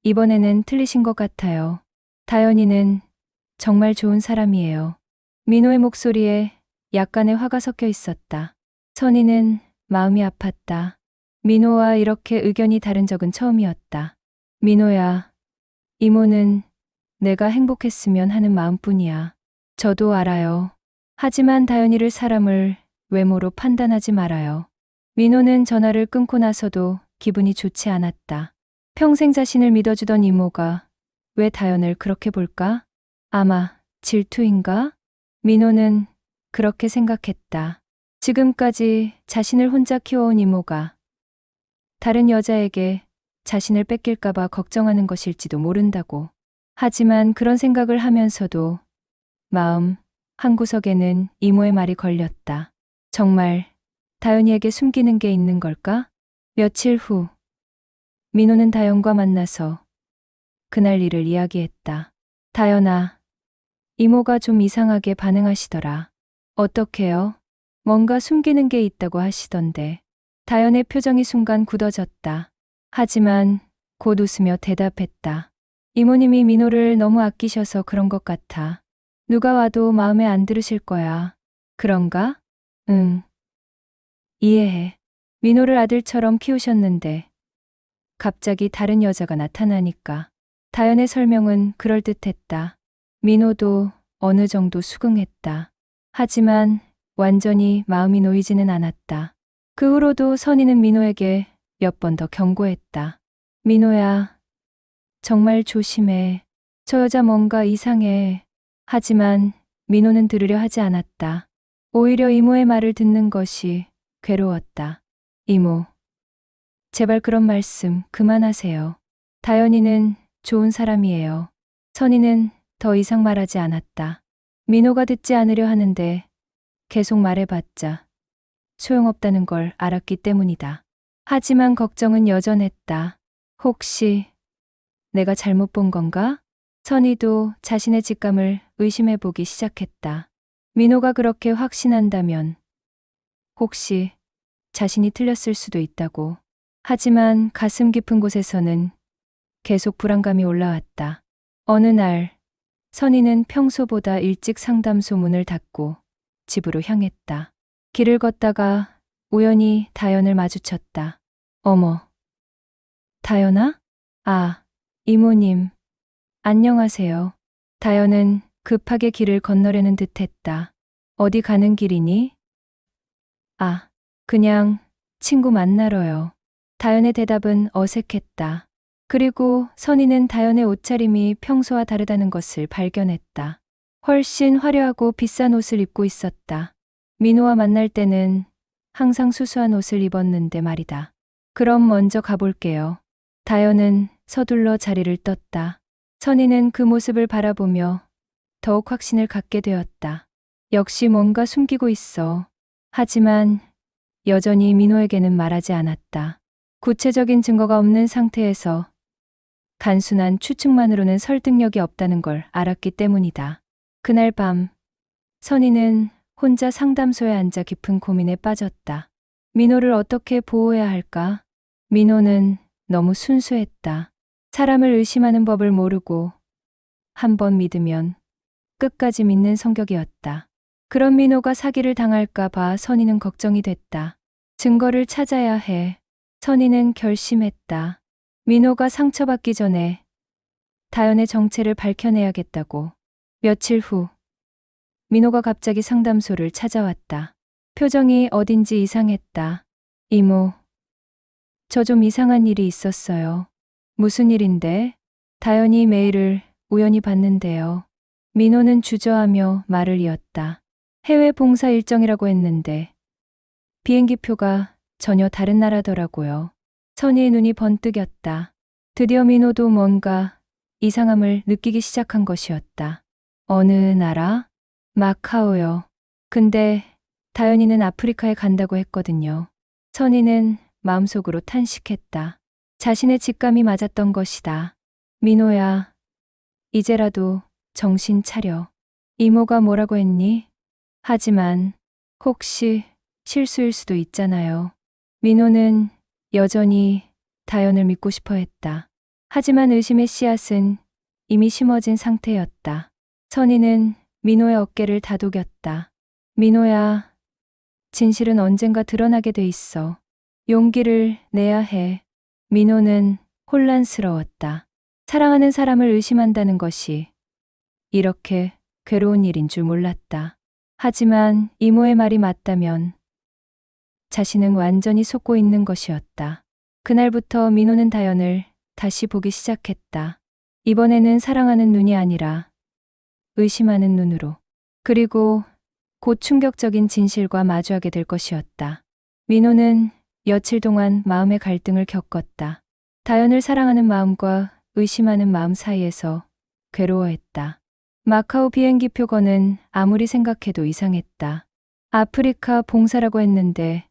이번에는 틀리신 것 같아요. 다연이는 정말 좋은 사람이에요. 민호의 목소리에 약간의 화가 섞여 있었다. 선희는 마음이 아팠다. 민호와 이렇게 의견이 다른 적은 처음이었다. 민호야, 이모는 내가 행복했으면 하는 마음뿐이야. 저도 알아요. 하지만 다연이를 사람을 외모로 판단하지 말아요. 민호는 전화를 끊고 나서도 기분이 좋지 않았다. 평생 자신을 믿어주던 이모가 왜 다연을 그렇게 볼까? 아마 질투인가? 민호는 그렇게 생각했다. 지금까지 자신을 혼자 키워온 이모가 다른 여자에게 자신을 뺏길까봐 걱정하는 것일지도 모른다고. 하지만 그런 생각을 하면서도 마음 한구석에는 이모의 말이 걸렸다. 정말 다연이에게 숨기는 게 있는 걸까? 며칠 후, 민호는 다연과 만나서 그날 일을 이야기했다. 다연아, 이모가 좀 이상하게 반응하시더라. 어떡해요? 뭔가 숨기는 게 있다고 하시던데. 다연의 표정이 순간 굳어졌다. 하지만 곧 웃으며 대답했다. 이모님이 민호를 너무 아끼셔서 그런 것 같아. 누가 와도 마음에 안 들으실 거야. 그런가? 응. 이해해. 민호를 아들처럼 키우셨는데 갑자기 다른 여자가 나타나니까. 다연의 설명은 그럴듯했다. 민호도 어느 정도 수긍했다. 하지만 완전히 마음이 놓이지는 않았다. 그 후로도 선희는 민호에게 몇 번 더 경고했다. 민호야, 정말 조심해. 저 여자 뭔가 이상해. 하지만 민호는 들으려 하지 않았다. 오히려 이모의 말을 듣는 것이 괴로웠다. 이모, 제발 그런 말씀 그만하세요. 다연이는 좋은 사람이에요. 선희는 더 이상 말하지 않았다. 민호가 듣지 않으려 하는데 계속 말해봤자 소용없다는 걸 알았기 때문이다. 하지만 걱정은 여전했다. 혹시 내가 잘못 본 건가? 선희도 자신의 직감을 의심해보기 시작했다. 민호가 그렇게 확신한다면 혹시 자신이 틀렸을 수도 있다고. 하지만 가슴 깊은 곳에서는 계속 불안감이 올라왔다. 어느 날 선희는 평소보다 일찍 상담소 문을 닫고 집으로 향했다. 길을 걷다가 우연히 다연을 마주쳤다. 어머, 다연아? 아, 이모님. 안녕하세요. 다연은 급하게 길을 건너려는 듯했다. 어디 가는 길이니? 아, 그냥 친구 만나러요. 다연의 대답은 어색했다. 그리고 선희는 다연의 옷차림이 평소와 다르다는 것을 발견했다. 훨씬 화려하고 비싼 옷을 입고 있었다. 민호와 만날 때는 항상 수수한 옷을 입었는데 말이다. 그럼 먼저 가볼게요. 다연은 서둘러 자리를 떴다. 선희는 그 모습을 바라보며 더욱 확신을 갖게 되었다. 역시 뭔가 숨기고 있어. 하지만 여전히 민호에게는 말하지 않았다. 구체적인 증거가 없는 상태에서 단순한 추측만으로는 설득력이 없다는 걸 알았기 때문이다. 그날 밤, 선희는 혼자 상담소에 앉아 깊은 고민에 빠졌다. 민호를 어떻게 보호해야 할까? 민호는 너무 순수했다. 사람을 의심하는 법을 모르고 한 번 믿으면 끝까지 믿는 성격이었다. 그런 민호가 사기를 당할까 봐 선희는 걱정이 됐다. 증거를 찾아야 해. 선희는 결심했다. 민호가 상처받기 전에 다연의 정체를 밝혀내야겠다고. 며칠 후, 민호가 갑자기 상담소를 찾아왔다. 표정이 어딘지 이상했다. 이모, 저 좀 이상한 일이 있었어요. 무슨 일인데? 다연이 메일을 우연히 봤는데요. 민호는 주저하며 말을 이었다. 해외 봉사 일정이라고 했는데 비행기표가 전혀 다른 나라더라고요. 선희의 눈이 번뜩였다. 드디어 민호도 뭔가 이상함을 느끼기 시작한 것이었다. 어느 나라? 마카오요. 근데 다연이는 아프리카에 간다고 했거든요. 선희는 마음속으로 탄식했다. 자신의 직감이 맞았던 것이다. 민호야, 이제라도 정신 차려. 이모가 뭐라고 했니? 하지만 혹시 실수일 수도 있잖아요. 민호는 여전히 다연을 믿고 싶어 했다. 하지만 의심의 씨앗은 이미 심어진 상태였다. 선희는 민호의 어깨를 다독였다. 민호야, 진실은 언젠가 드러나게 돼 있어. 용기를 내야 해. 민호는 혼란스러웠다. 사랑하는 사람을 의심한다는 것이 이렇게 괴로운 일인 줄 몰랐다. 하지만 이모의 말이 맞다면 자신은 완전히 속고 있는 것이었다. 그날부터 민호는 다연을 다시 보기 시작했다. 이번에는 사랑하는 눈이 아니라 의심하는 눈으로. 그리고 곧 충격적인 진실과 마주하게 될 것이었다. 민호는 며칠 동안 마음의 갈등을 겪었다. 다연을 사랑하는 마음과 의심하는 마음 사이에서 괴로워했다. 마카오 비행기 표건은 아무리 생각해도 이상했다. 아프리카 봉사라고 했는데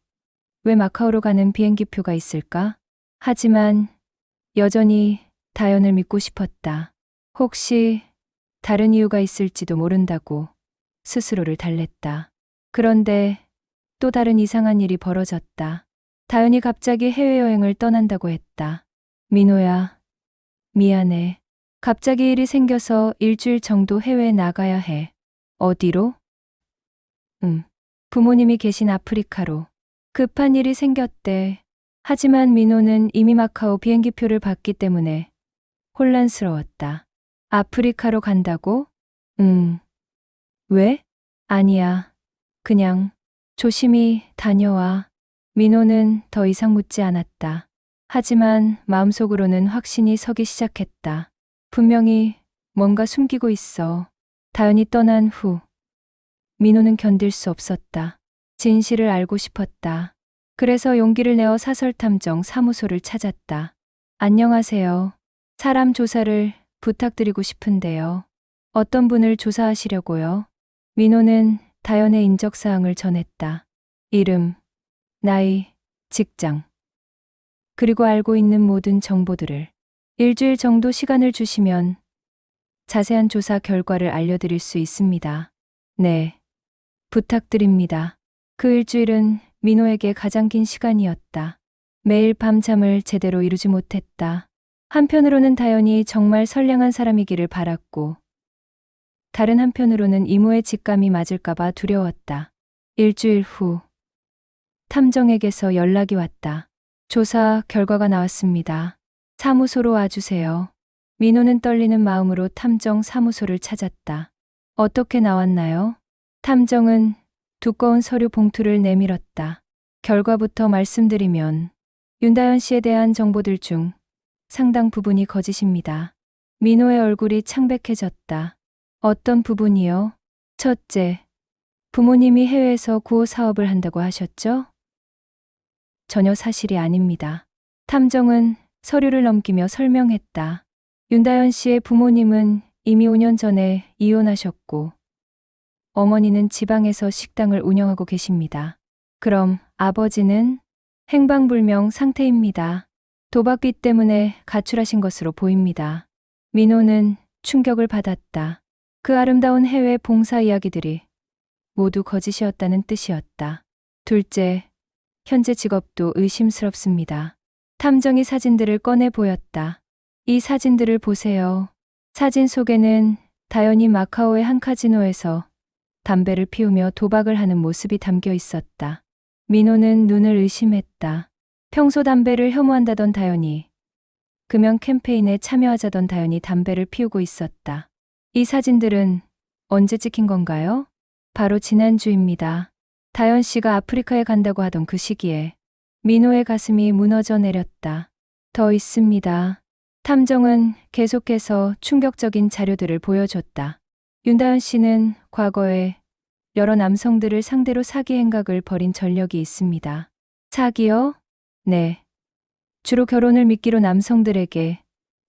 왜 마카오로 가는 비행기표가 있을까? 하지만 여전히 다연을 믿고 싶었다. 혹시 다른 이유가 있을지도 모른다고 스스로를 달랬다. 그런데 또 다른 이상한 일이 벌어졌다. 다연이 갑자기 해외여행을 떠난다고 했다. 민호야, 미안해. 갑자기 일이 생겨서 일주일 정도 해외에 나가야 해. 어디로? 부모님이 계신 아프리카로. 급한 일이 생겼대. 하지만 민호는 이미 마카오 비행기표를 봤기 때문에 혼란스러웠다. 아프리카로 간다고? 응. 왜? 아니야. 그냥 조심히 다녀와. 민호는 더 이상 묻지 않았다. 하지만 마음속으로는 확신이 서기 시작했다. 분명히 뭔가 숨기고 있어. 다연이 떠난 후 민호는 견딜 수 없었다. 진실을 알고 싶었다. 그래서 용기를 내어 사설탐정 사무소를 찾았다. 안녕하세요. 사람 조사를 부탁드리고 싶은데요. 어떤 분을 조사하시려고요? 민호는 다연의 인적사항을 전했다. 이름, 나이, 직장, 그리고 알고 있는 모든 정보들을. 일주일 정도 시간을 주시면 자세한 조사 결과를 알려드릴 수 있습니다. 네, 부탁드립니다. 그 일주일은 민호에게 가장 긴 시간이었다. 매일 밤잠을 제대로 이루지 못했다. 한편으로는 다연이 정말 선량한 사람이기를 바랐고, 다른 한편으로는 이모의 직감이 맞을까봐 두려웠다. 일주일 후, 탐정에게서 연락이 왔다. 조사 결과가 나왔습니다. 사무소로 와주세요. 민호는 떨리는 마음으로 탐정 사무소를 찾았다. 어떻게 나왔나요? 탐정은 두꺼운 서류 봉투를 내밀었다. 결과부터 말씀드리면 윤다연 씨에 대한 정보들 중 상당 부분이 거짓입니다. 민호의 얼굴이 창백해졌다. 어떤 부분이요? 첫째, 부모님이 해외에서 구호 사업을 한다고 하셨죠? 전혀 사실이 아닙니다. 탐정은 서류를 넘기며 설명했다. 윤다연 씨의 부모님은 이미 5년 전에 이혼하셨고, 어머니는 지방에서 식당을 운영하고 계십니다. 그럼 아버지는 행방불명 상태입니다. 도박비 때문에 가출하신 것으로 보입니다. 민호는 충격을 받았다. 그 아름다운 해외 봉사 이야기들이 모두 거짓이었다는 뜻이었다. 둘째, 현재 직업도 의심스럽습니다. 탐정이 사진들을 꺼내 보였다. 이 사진들을 보세요. 사진 속에는 다연이 마카오의 한 카지노에서 담배를 피우며 도박을 하는 모습이 담겨 있었다. 민호는 눈을 의심했다. 평소 담배를 혐오한다던 다연이, 금연 캠페인에 참여하자던 다연이 담배를 피우고 있었다. 이 사진들은 언제 찍힌 건가요? 바로 지난주입니다. 다연 씨가 아프리카에 간다고 하던 그 시기에. 민호의 가슴이 무너져 내렸다. 더 있습니다. 탐정은 계속해서 충격적인 자료들을 보여줬다. 윤다연 씨는 과거에 여러 남성들을 상대로 사기 행각을 벌인 전력이 있습니다. 사기요? 네. 주로 결혼을 미끼로 남성들에게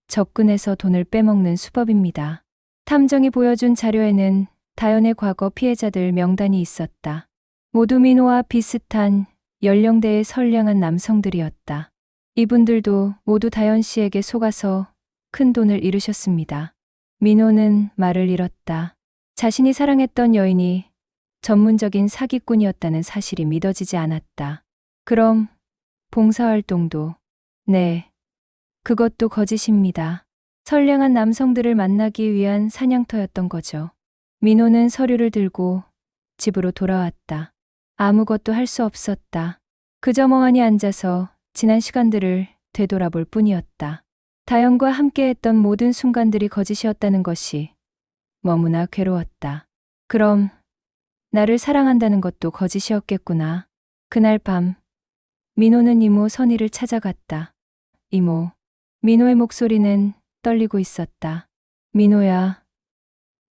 접근해서 돈을 빼먹는 수법입니다. 탐정이 보여준 자료에는 다연의 과거 피해자들 명단이 있었다. 모두 민호와 비슷한 연령대의 선량한 남성들이었다. 이분들도 모두 다연 씨에게 속아서 큰 돈을 잃으셨습니다. 민호는 말을 잃었다. 자신이 사랑했던 여인이 전문적인 사기꾼이었다는 사실이 믿어지지 않았다. 그럼 봉사활동도? 네. 그것도 거짓입니다. 선량한 남성들을 만나기 위한 사냥터였던 거죠. 민호는 서류를 들고 집으로 돌아왔다. 아무것도 할 수 없었다. 그저 멍하니 앉아서 지난 시간들을 되돌아볼 뿐이었다. 다연과 함께했던 모든 순간들이 거짓이었다는 것이 너무나 괴로웠다. 그럼 나를 사랑한다는 것도 거짓이었겠구나. 그날 밤 민호는 이모 선희를 찾아갔다. 이모. 민호의 목소리는 떨리고 있었다. 민호야.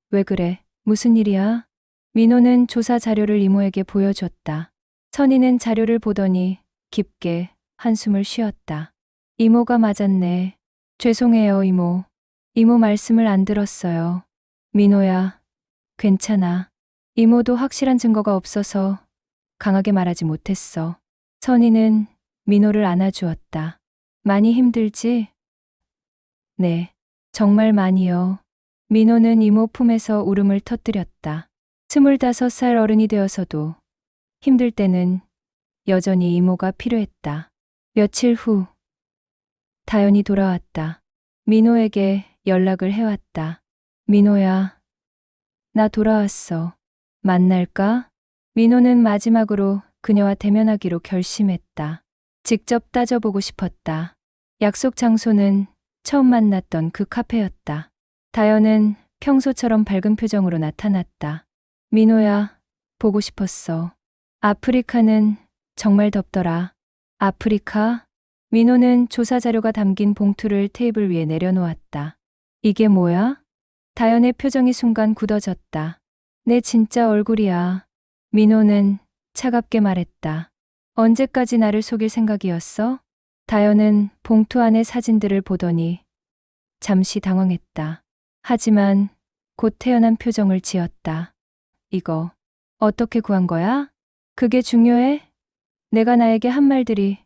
왜 그래? 무슨 일이야? 민호는 조사 자료를 이모에게 보여줬다. 선희는 자료를 보더니 깊게 한숨을 쉬었다. 이모가 맞았네. 죄송해요, 이모. 이모 말씀을 안 들었어요. 민호야. 괜찮아. 이모도 확실한 증거가 없어서 강하게 말하지 못했어. 선희는 민호를 안아주었다. 많이 힘들지? 네. 정말 많이요. 민호는 이모 품에서 울음을 터뜨렸다. 25살 어른이 되어서도 힘들 때는 여전히 이모가 필요했다. 며칠 후 다연이 돌아왔다. 민호에게 연락을 해왔다. 민호야, 나 돌아왔어. 만날까? 민호는 마지막으로 그녀와 대면하기로 결심했다. 직접 따져보고 싶었다. 약속 장소는 처음 만났던 그 카페였다. 다연은 평소처럼 밝은 표정으로 나타났다. 민호야, 보고 싶었어. 아프리카는 정말 덥더라. 아프리카? 민호는 조사 자료가 담긴 봉투를 테이블 위에 내려놓았다. 이게 뭐야? 다연의 표정이 순간 굳어졌다. 내 진짜 얼굴이야. 민호는 차갑게 말했다. 언제까지 나를 속일 생각이었어? 다연은 봉투 안의 사진들을 보더니 잠시 당황했다. 하지만 곧 태연한 표정을 지었다. 이거 어떻게 구한 거야? 그게 중요해? 내가 나에게 한 말들이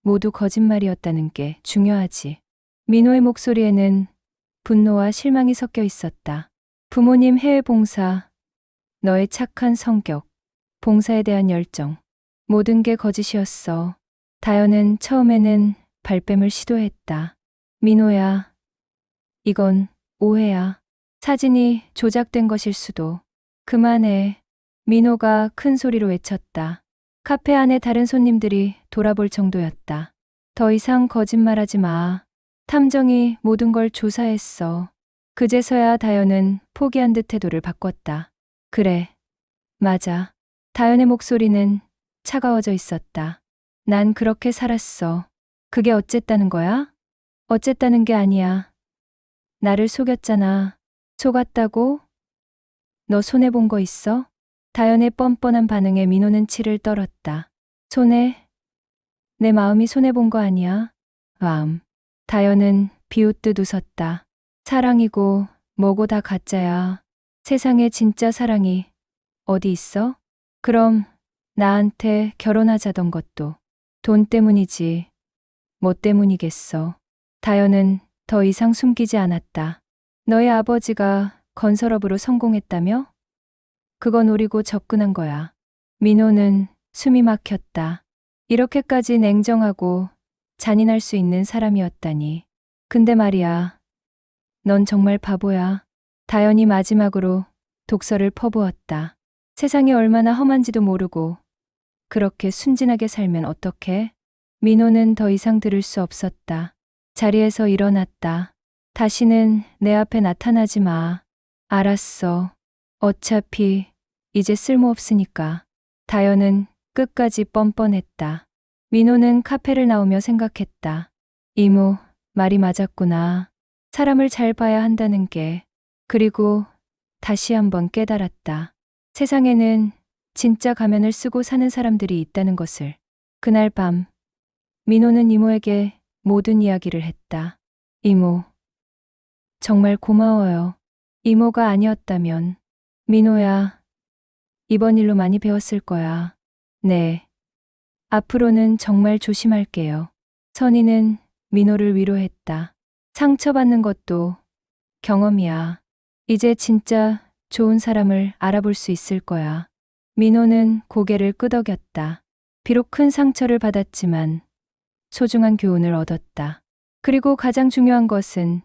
모두 거짓말이었다는 게 중요하지. 민호의 목소리에는 분노와 실망이 섞여 있었다. 부모님 해외 봉사, 너의 착한 성격, 봉사에 대한 열정, 모든 게 거짓이었어. 다연은 처음에는 발뺌을 시도했다. 민호야, 이건 오해야. 사진이 조작된 것일 수도. 그만해. 민호가 큰 소리로 외쳤다. 카페 안에 다른 손님들이 돌아볼 정도였다. 더 이상 거짓말하지 마. 탐정이 모든 걸 조사했어. 그제서야 다연은 포기한 듯 태도를 바꿨다. 그래. 맞아. 다연의 목소리는 차가워져 있었다. 난 그렇게 살았어. 그게 어쨌다는 거야? 어쨌다는 게 아니야. 나를 속였잖아. 속았다고? 너 손해본 거 있어? 다연의 뻔뻔한 반응에 민호는 치를 떨었다. 손해? 내 마음이 손해본 거 아니야? 마음. 다연은 비웃듯 웃었다. 사랑이고 뭐고 다 가짜야. 세상에 진짜 사랑이 어디 있어? 그럼 나한테 결혼하자던 것도 돈 때문이지 뭐 때문이겠어. 다연은 더 이상 숨기지 않았다. 너희 아버지가 건설업으로 성공했다며? 그거 노리고 접근한 거야. 민호는 숨이 막혔다. 이렇게까지 냉정하고 잔인할 수 있는 사람이었다니. 근데 말이야, 넌 정말 바보야. 다연이 마지막으로 독서를 퍼부었다. 세상이 얼마나 험한지도 모르고 그렇게 순진하게 살면 어떡해? 민호는 더 이상 들을 수 없었다. 자리에서 일어났다. 다시는 내 앞에 나타나지 마. 알았어. 어차피 이제 쓸모없으니까. 다연은 끝까지 뻔뻔했다. 민호는 카페를 나오며 생각했다. 이모, 말이 맞았구나. 사람을 잘 봐야 한다는 게. 그리고 다시 한번 깨달았다. 세상에는 진짜 가면을 쓰고 사는 사람들이 있다는 것을. 그날 밤, 민호는 이모에게 모든 이야기를 했다. 이모, 정말 고마워요. 이모가 아니었다면, 민호야, 이번 일로 많이 배웠을 거야. 네. 앞으로는 정말 조심할게요. 선희는 민호를 위로했다. 상처받는 것도 경험이야. 이제 진짜 좋은 사람을 알아볼 수 있을 거야. 민호는 고개를 끄덕였다. 비록 큰 상처를 받았지만 소중한 교훈을 얻었다. 그리고 가장 중요한 것은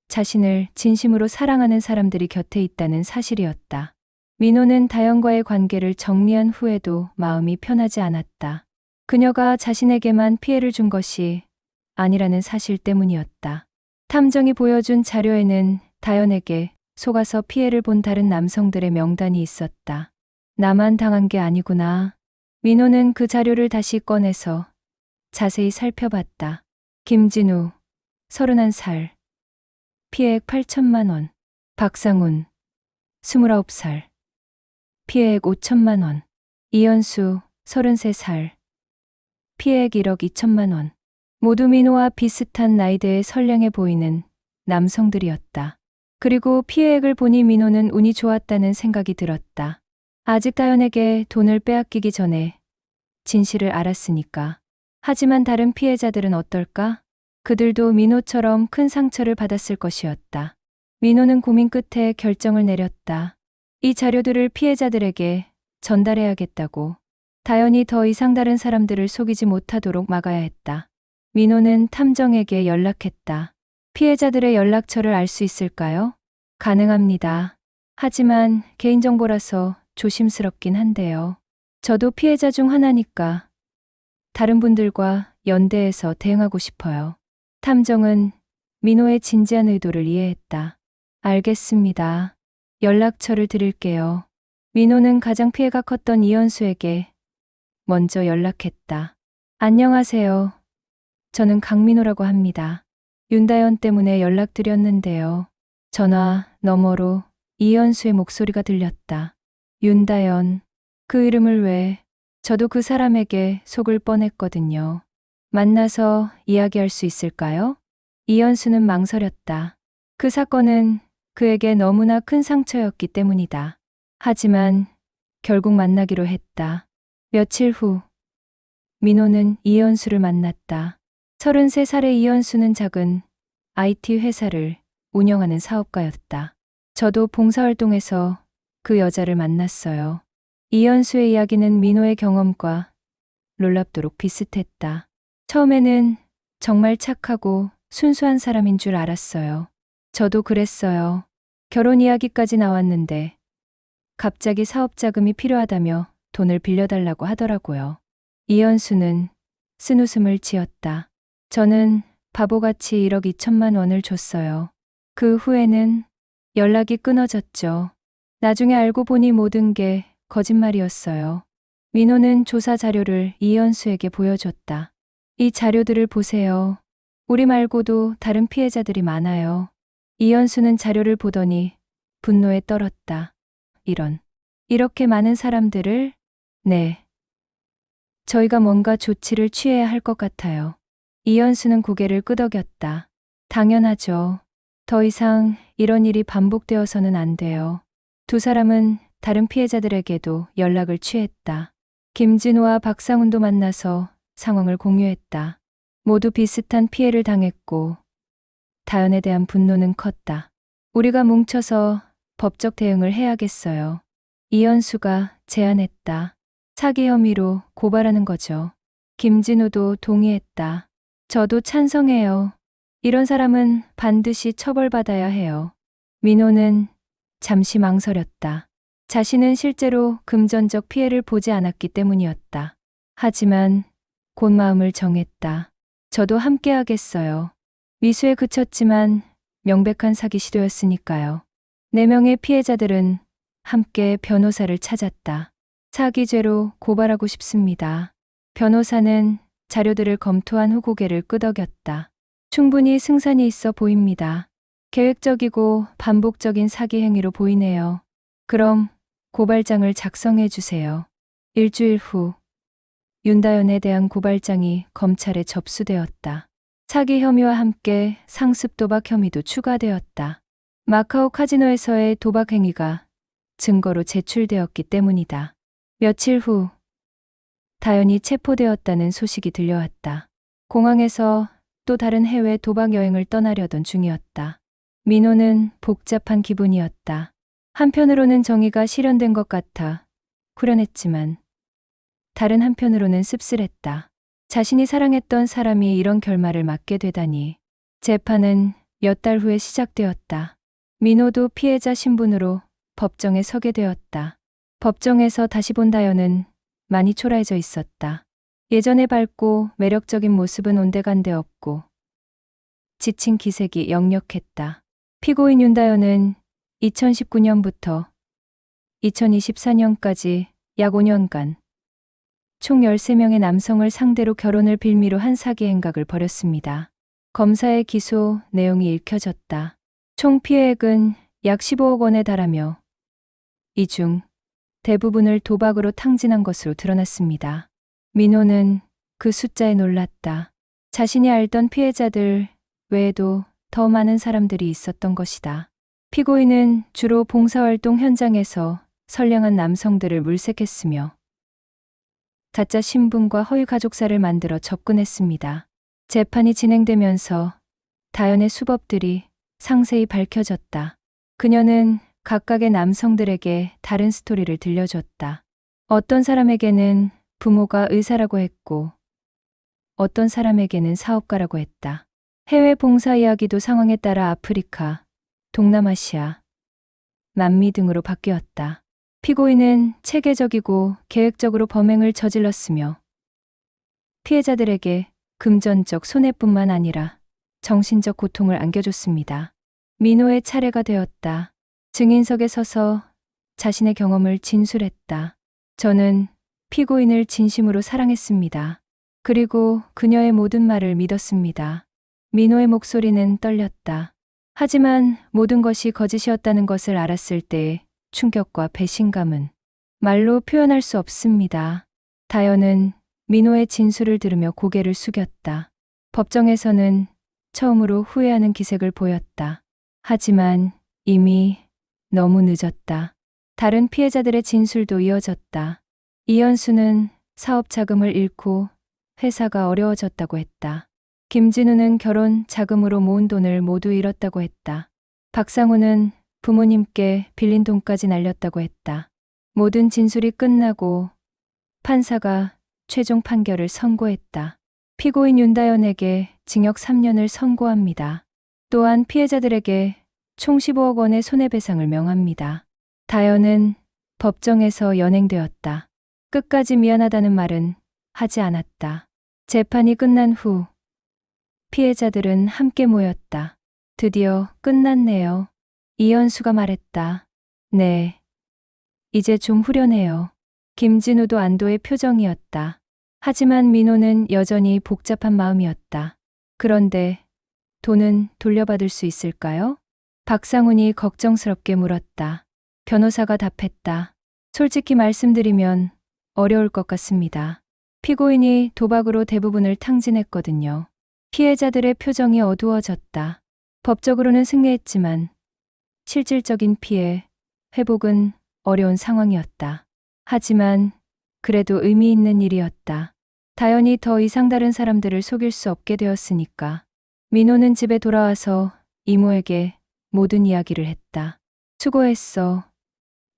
자신을 진심으로 사랑하는 사람들이 곁에 있다는 사실이었다. 민호는 다연과의 관계를 정리한 후에도 마음이 편하지 않았다. 그녀가 자신에게만 피해를 준 것이 아니라는 사실 때문이었다. 탐정이 보여준 자료에는 다연에게 속아서 피해를 본 다른 남성들의 명단이 있었다. 나만 당한 게 아니구나. 민호는 그 자료를 다시 꺼내서 자세히 살펴봤다. 김진우, 31살. 피해액 8천만 원. 박상훈, 29살. 피해액 5천만 원. 이현수, 33살. 피해액 1억 2천만 원. 모두 민호와 비슷한 나이대에 선량해 보이는 남성들이었다. 그리고 피해액을 보니 민호는 운이 좋았다는 생각이 들었다. 아직 다연에게 돈을 빼앗기기 전에 진실을 알았으니까. 하지만 다른 피해자들은 어떨까? 그들도 민호처럼 큰 상처를 받았을 것이었다. 민호는 고민 끝에 결정을 내렸다. 이 자료들을 피해자들에게 전달해야겠다고. 다연이 더 이상 다른 사람들을 속이지 못하도록 막아야 했다. 민호는 탐정에게 연락했다. 피해자들의 연락처를 알 수 있을까요? 가능합니다. 하지만 개인정보라서 조심스럽긴 한데요. 저도 피해자 중 하나니까 다른 분들과 연대해서 대응하고 싶어요. 탐정은 민호의 진지한 의도를 이해했다. 알겠습니다. 연락처를 드릴게요. 민호는 가장 피해가 컸던 이현수에게 먼저 연락했다. 안녕하세요. 저는 강민호라고 합니다. 윤다연 때문에 연락드렸는데요. 전화 너머로 이현수의 목소리가 들렸다. 윤다연, 그 이름을 왜? 저도 그 사람에게 속을 뻔했거든요. 만나서 이야기할 수 있을까요? 이현수는 망설였다. 그 사건은 그에게 너무나 큰 상처였기 때문이다. 하지만 결국 만나기로 했다. 며칠 후, 민호는 이현수를 만났다. 33살의 이현수는 작은 IT 회사를 운영하는 사업가였다. 저도 봉사활동에서 그 여자를 만났어요. 이현수의 이야기는 민호의 경험과 놀랍도록 비슷했다. 처음에는 정말 착하고 순수한 사람인 줄 알았어요. 저도 그랬어요. 결혼 이야기까지 나왔는데 갑자기 사업 자금이 필요하다며 돈을 빌려달라고 하더라고요. 이현수는 쓴웃음을 지었다. 저는 바보같이 1억 2천만 원을 줬어요. 그 후에는 연락이 끊어졌죠. 나중에 알고 보니 모든 게 거짓말이었어요. 민호는 조사 자료를 이현수에게 보여줬다. 이 자료들을 보세요. 우리 말고도 다른 피해자들이 많아요. 이현수는 자료를 보더니 분노에 떨었다. 이렇게 많은 사람들을? 네. 저희가 뭔가 조치를 취해야 할 것 같아요. 이현수는 고개를 끄덕였다. 당연하죠. 더 이상 이런 일이 반복되어서는 안 돼요. 두 사람은 다른 피해자들에게도 연락을 취했다. 김진호와 박상훈도 만나서 상황을 공유했다. 모두 비슷한 피해를 당했고 다연에 대한 분노는 컸다. 우리가 뭉쳐서 법적 대응을 해야겠어요. 이현수가 제안했다. 사기 혐의로 고발하는 거죠. 김진우도 동의했다. 저도 찬성해요. 이런 사람은 반드시 처벌받아야 해요. 민호는 잠시 망설였다. 자신은 실제로 금전적 피해를 보지 않았기 때문이었다. 하지만 곧 마음을 정했다. 저도 함께 하겠어요. 미수에 그쳤지만 명백한 사기 시도였으니까요. 4명의 피해자들은 함께 변호사를 찾았다. 사기죄로 고발하고 싶습니다. 변호사는 자료들을 검토한 후 고개를 끄덕였다. 충분히 승산이 있어 보입니다. 계획적이고 반복적인 사기 행위로 보이네요. 그럼 고발장을 작성해 주세요. 일주일 후 윤다연에 대한 고발장이 검찰에 접수되었다. 사기 혐의와 함께 상습 도박 혐의도 추가되었다. 마카오 카지노에서의 도박 행위가 증거로 제출되었기 때문이다. 며칠 후 다연이 체포되었다는 소식이 들려왔다. 공항에서 또 다른 해외 도박 여행을 떠나려던 중이었다. 민호는 복잡한 기분이었다. 한편으로는 정의가 실현된 것 같아 후련했지만 다른 한편으로는 씁쓸했다. 자신이 사랑했던 사람이 이런 결말을 맞게 되다니. 재판은 몇 달 후에 시작되었다. 민호도 피해자 신분으로 법정에 서게 되었다. 법정에서 다시 본 다연은 많이 초라해져 있었다. 예전의 밝고 매력적인 모습은 온데간데 없고 지친 기색이 역력했다. 피고인 윤다연은 2019년부터 2024년까지 약 5년간 총 13명의 남성을 상대로 결혼을 빌미로 한 사기 행각을 벌였습니다. 검사의 기소 내용이 읽혀졌다. 총 피해액은 약 15억 원에 달하며 이 중 대부분을 도박으로 탕진한 것으로 드러났습니다. 민호는 그 숫자에 놀랐다. 자신이 알던 피해자들 외에도 더 많은 사람들이 있었던 것이다. 피고인은 주로 봉사활동 현장에서 선량한 남성들을 물색했으며 가짜 신분과 허위 가족사를 만들어 접근했습니다. 재판이 진행되면서 다연의 수법들이 상세히 밝혀졌다. 그녀는 각각의 남성들에게 다른 스토리를 들려줬다. 어떤 사람에게는 부모가 의사라고 했고 어떤 사람에게는 사업가라고 했다. 해외 봉사 이야기도 상황에 따라 아프리카, 동남아시아, 남미 등으로 바뀌었다. 피고인은 체계적이고 계획적으로 범행을 저질렀으며 피해자들에게 금전적 손해뿐만 아니라 정신적 고통을 안겨줬습니다. 민호의 차례가 되었다. 증인석에 서서 자신의 경험을 진술했다. 저는 피고인을 진심으로 사랑했습니다. 그리고 그녀의 모든 말을 믿었습니다. 민호의 목소리는 떨렸다. 하지만 모든 것이 거짓이었다는 것을 알았을 때의 충격과 배신감은 말로 표현할 수 없습니다. 다연은 민호의 진술을 들으며 고개를 숙였다. 법정에서는 처음으로 후회하는 기색을 보였다. 하지만 이미 너무 늦었다. 다른 피해자들의 진술도 이어졌다. 이현수는 사업 자금을 잃고 회사가 어려워졌다고 했다. 김진우는 결혼 자금으로 모은 돈을 모두 잃었다고 했다. 박상우는 부모님께 빌린 돈까지 날렸다고 했다. 모든 진술이 끝나고 판사가 최종 판결을 선고했다. 피고인 윤다연에게 징역 3년을 선고합니다. 또한 피해자들에게 총 15억 원의 손해배상을 명합니다. 다연은 법정에서 연행되었다. 끝까지 미안하다는 말은 하지 않았다. 재판이 끝난 후 피해자들은 함께 모였다. 드디어 끝났네요. 이현수가 말했다. 네. 이제 좀 후련해요. 김진우도 안도의 표정이었다. 하지만 민호는 여전히 복잡한 마음이었다. 그런데 돈은 돌려받을 수 있을까요? 박상훈이 걱정스럽게 물었다. 변호사가 답했다. 솔직히 말씀드리면 어려울 것 같습니다. 피고인이 도박으로 대부분을 탕진했거든요. 피해자들의 표정이 어두워졌다. 법적으로는 승리했지만 실질적인 피해, 회복은 어려운 상황이었다. 하지만 그래도 의미 있는 일이었다. 다연이 더 이상 다른 사람들을 속일 수 없게 되었으니까. 민호는 집에 돌아와서 이모에게 모든 이야기를 했다. 수고했어.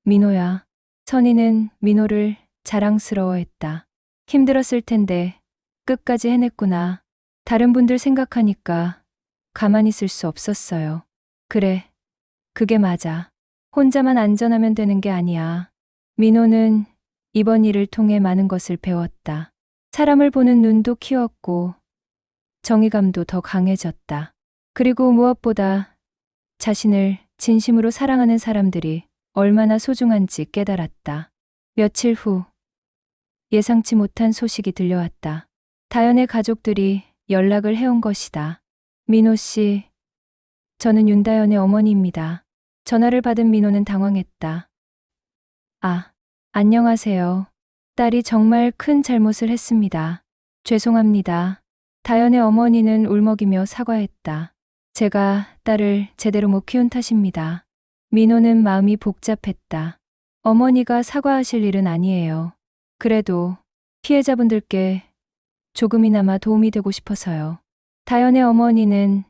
민호야. 선희는 민호를 자랑스러워했다. 힘들었을 텐데 끝까지 해냈구나. 다른 분들 생각하니까 가만히 있을 수 없었어요. 그래. 그게 맞아. 혼자만 안전하면 되는 게 아니야. 민호는 이번 일을 통해 많은 것을 배웠다. 사람을 보는 눈도 키웠고 정의감도 더 강해졌다. 그리고 무엇보다 자신을 진심으로 사랑하는 사람들이 얼마나 소중한지 깨달았다. 며칠 후 예상치 못한 소식이 들려왔다. 다연의 가족들이 연락을 해온 것이다. 민호 씨, 저는 윤다연의 어머니입니다. 전화를 받은 민호는 당황했다. 아, 안녕하세요. 딸이 정말 큰 잘못을 했습니다. 죄송합니다. 다연의 어머니는 울먹이며 사과했다. 제가 딸을 제대로 못 키운 탓입니다. 민호는 마음이 복잡했다. 어머니가 사과하실 일은 아니에요. 그래도 피해자분들께 조금이나마 도움이 되고 싶어서요. 다연의 어머니는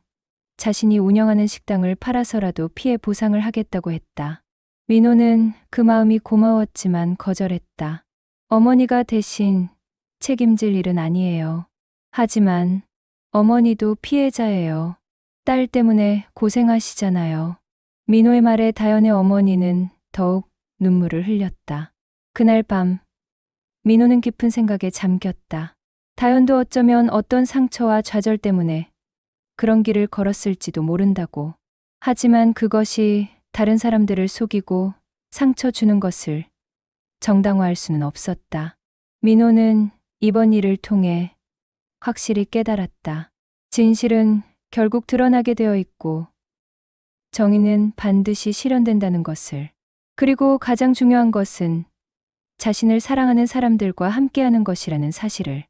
자신이 운영하는 식당을 팔아서라도 피해 보상을 하겠다고 했다. 민호는 그 마음이 고마웠지만 거절했다. 어머니가 대신 책임질 일은 아니에요. 하지만 어머니도 피해자예요. 딸 때문에 고생하시잖아요. 민호의 말에 다연의 어머니는 더욱 눈물을 흘렸다. 그날 밤 민호는 깊은 생각에 잠겼다. 다연도 어쩌면 어떤 상처와 좌절 때문에 그런 길을 걸었을지도 모른다고. 하지만 그것이 다른 사람들을 속이고 상처 주는 것을 정당화할 수는 없었다. 민호는 이번 일을 통해 확실히 깨달았다. 진실은 결국 드러나게 되어 있고 정의는 반드시 실현된다는 것을. 그리고 가장 중요한 것은 자신을 사랑하는 사람들과 함께하는 것이라는 사실을.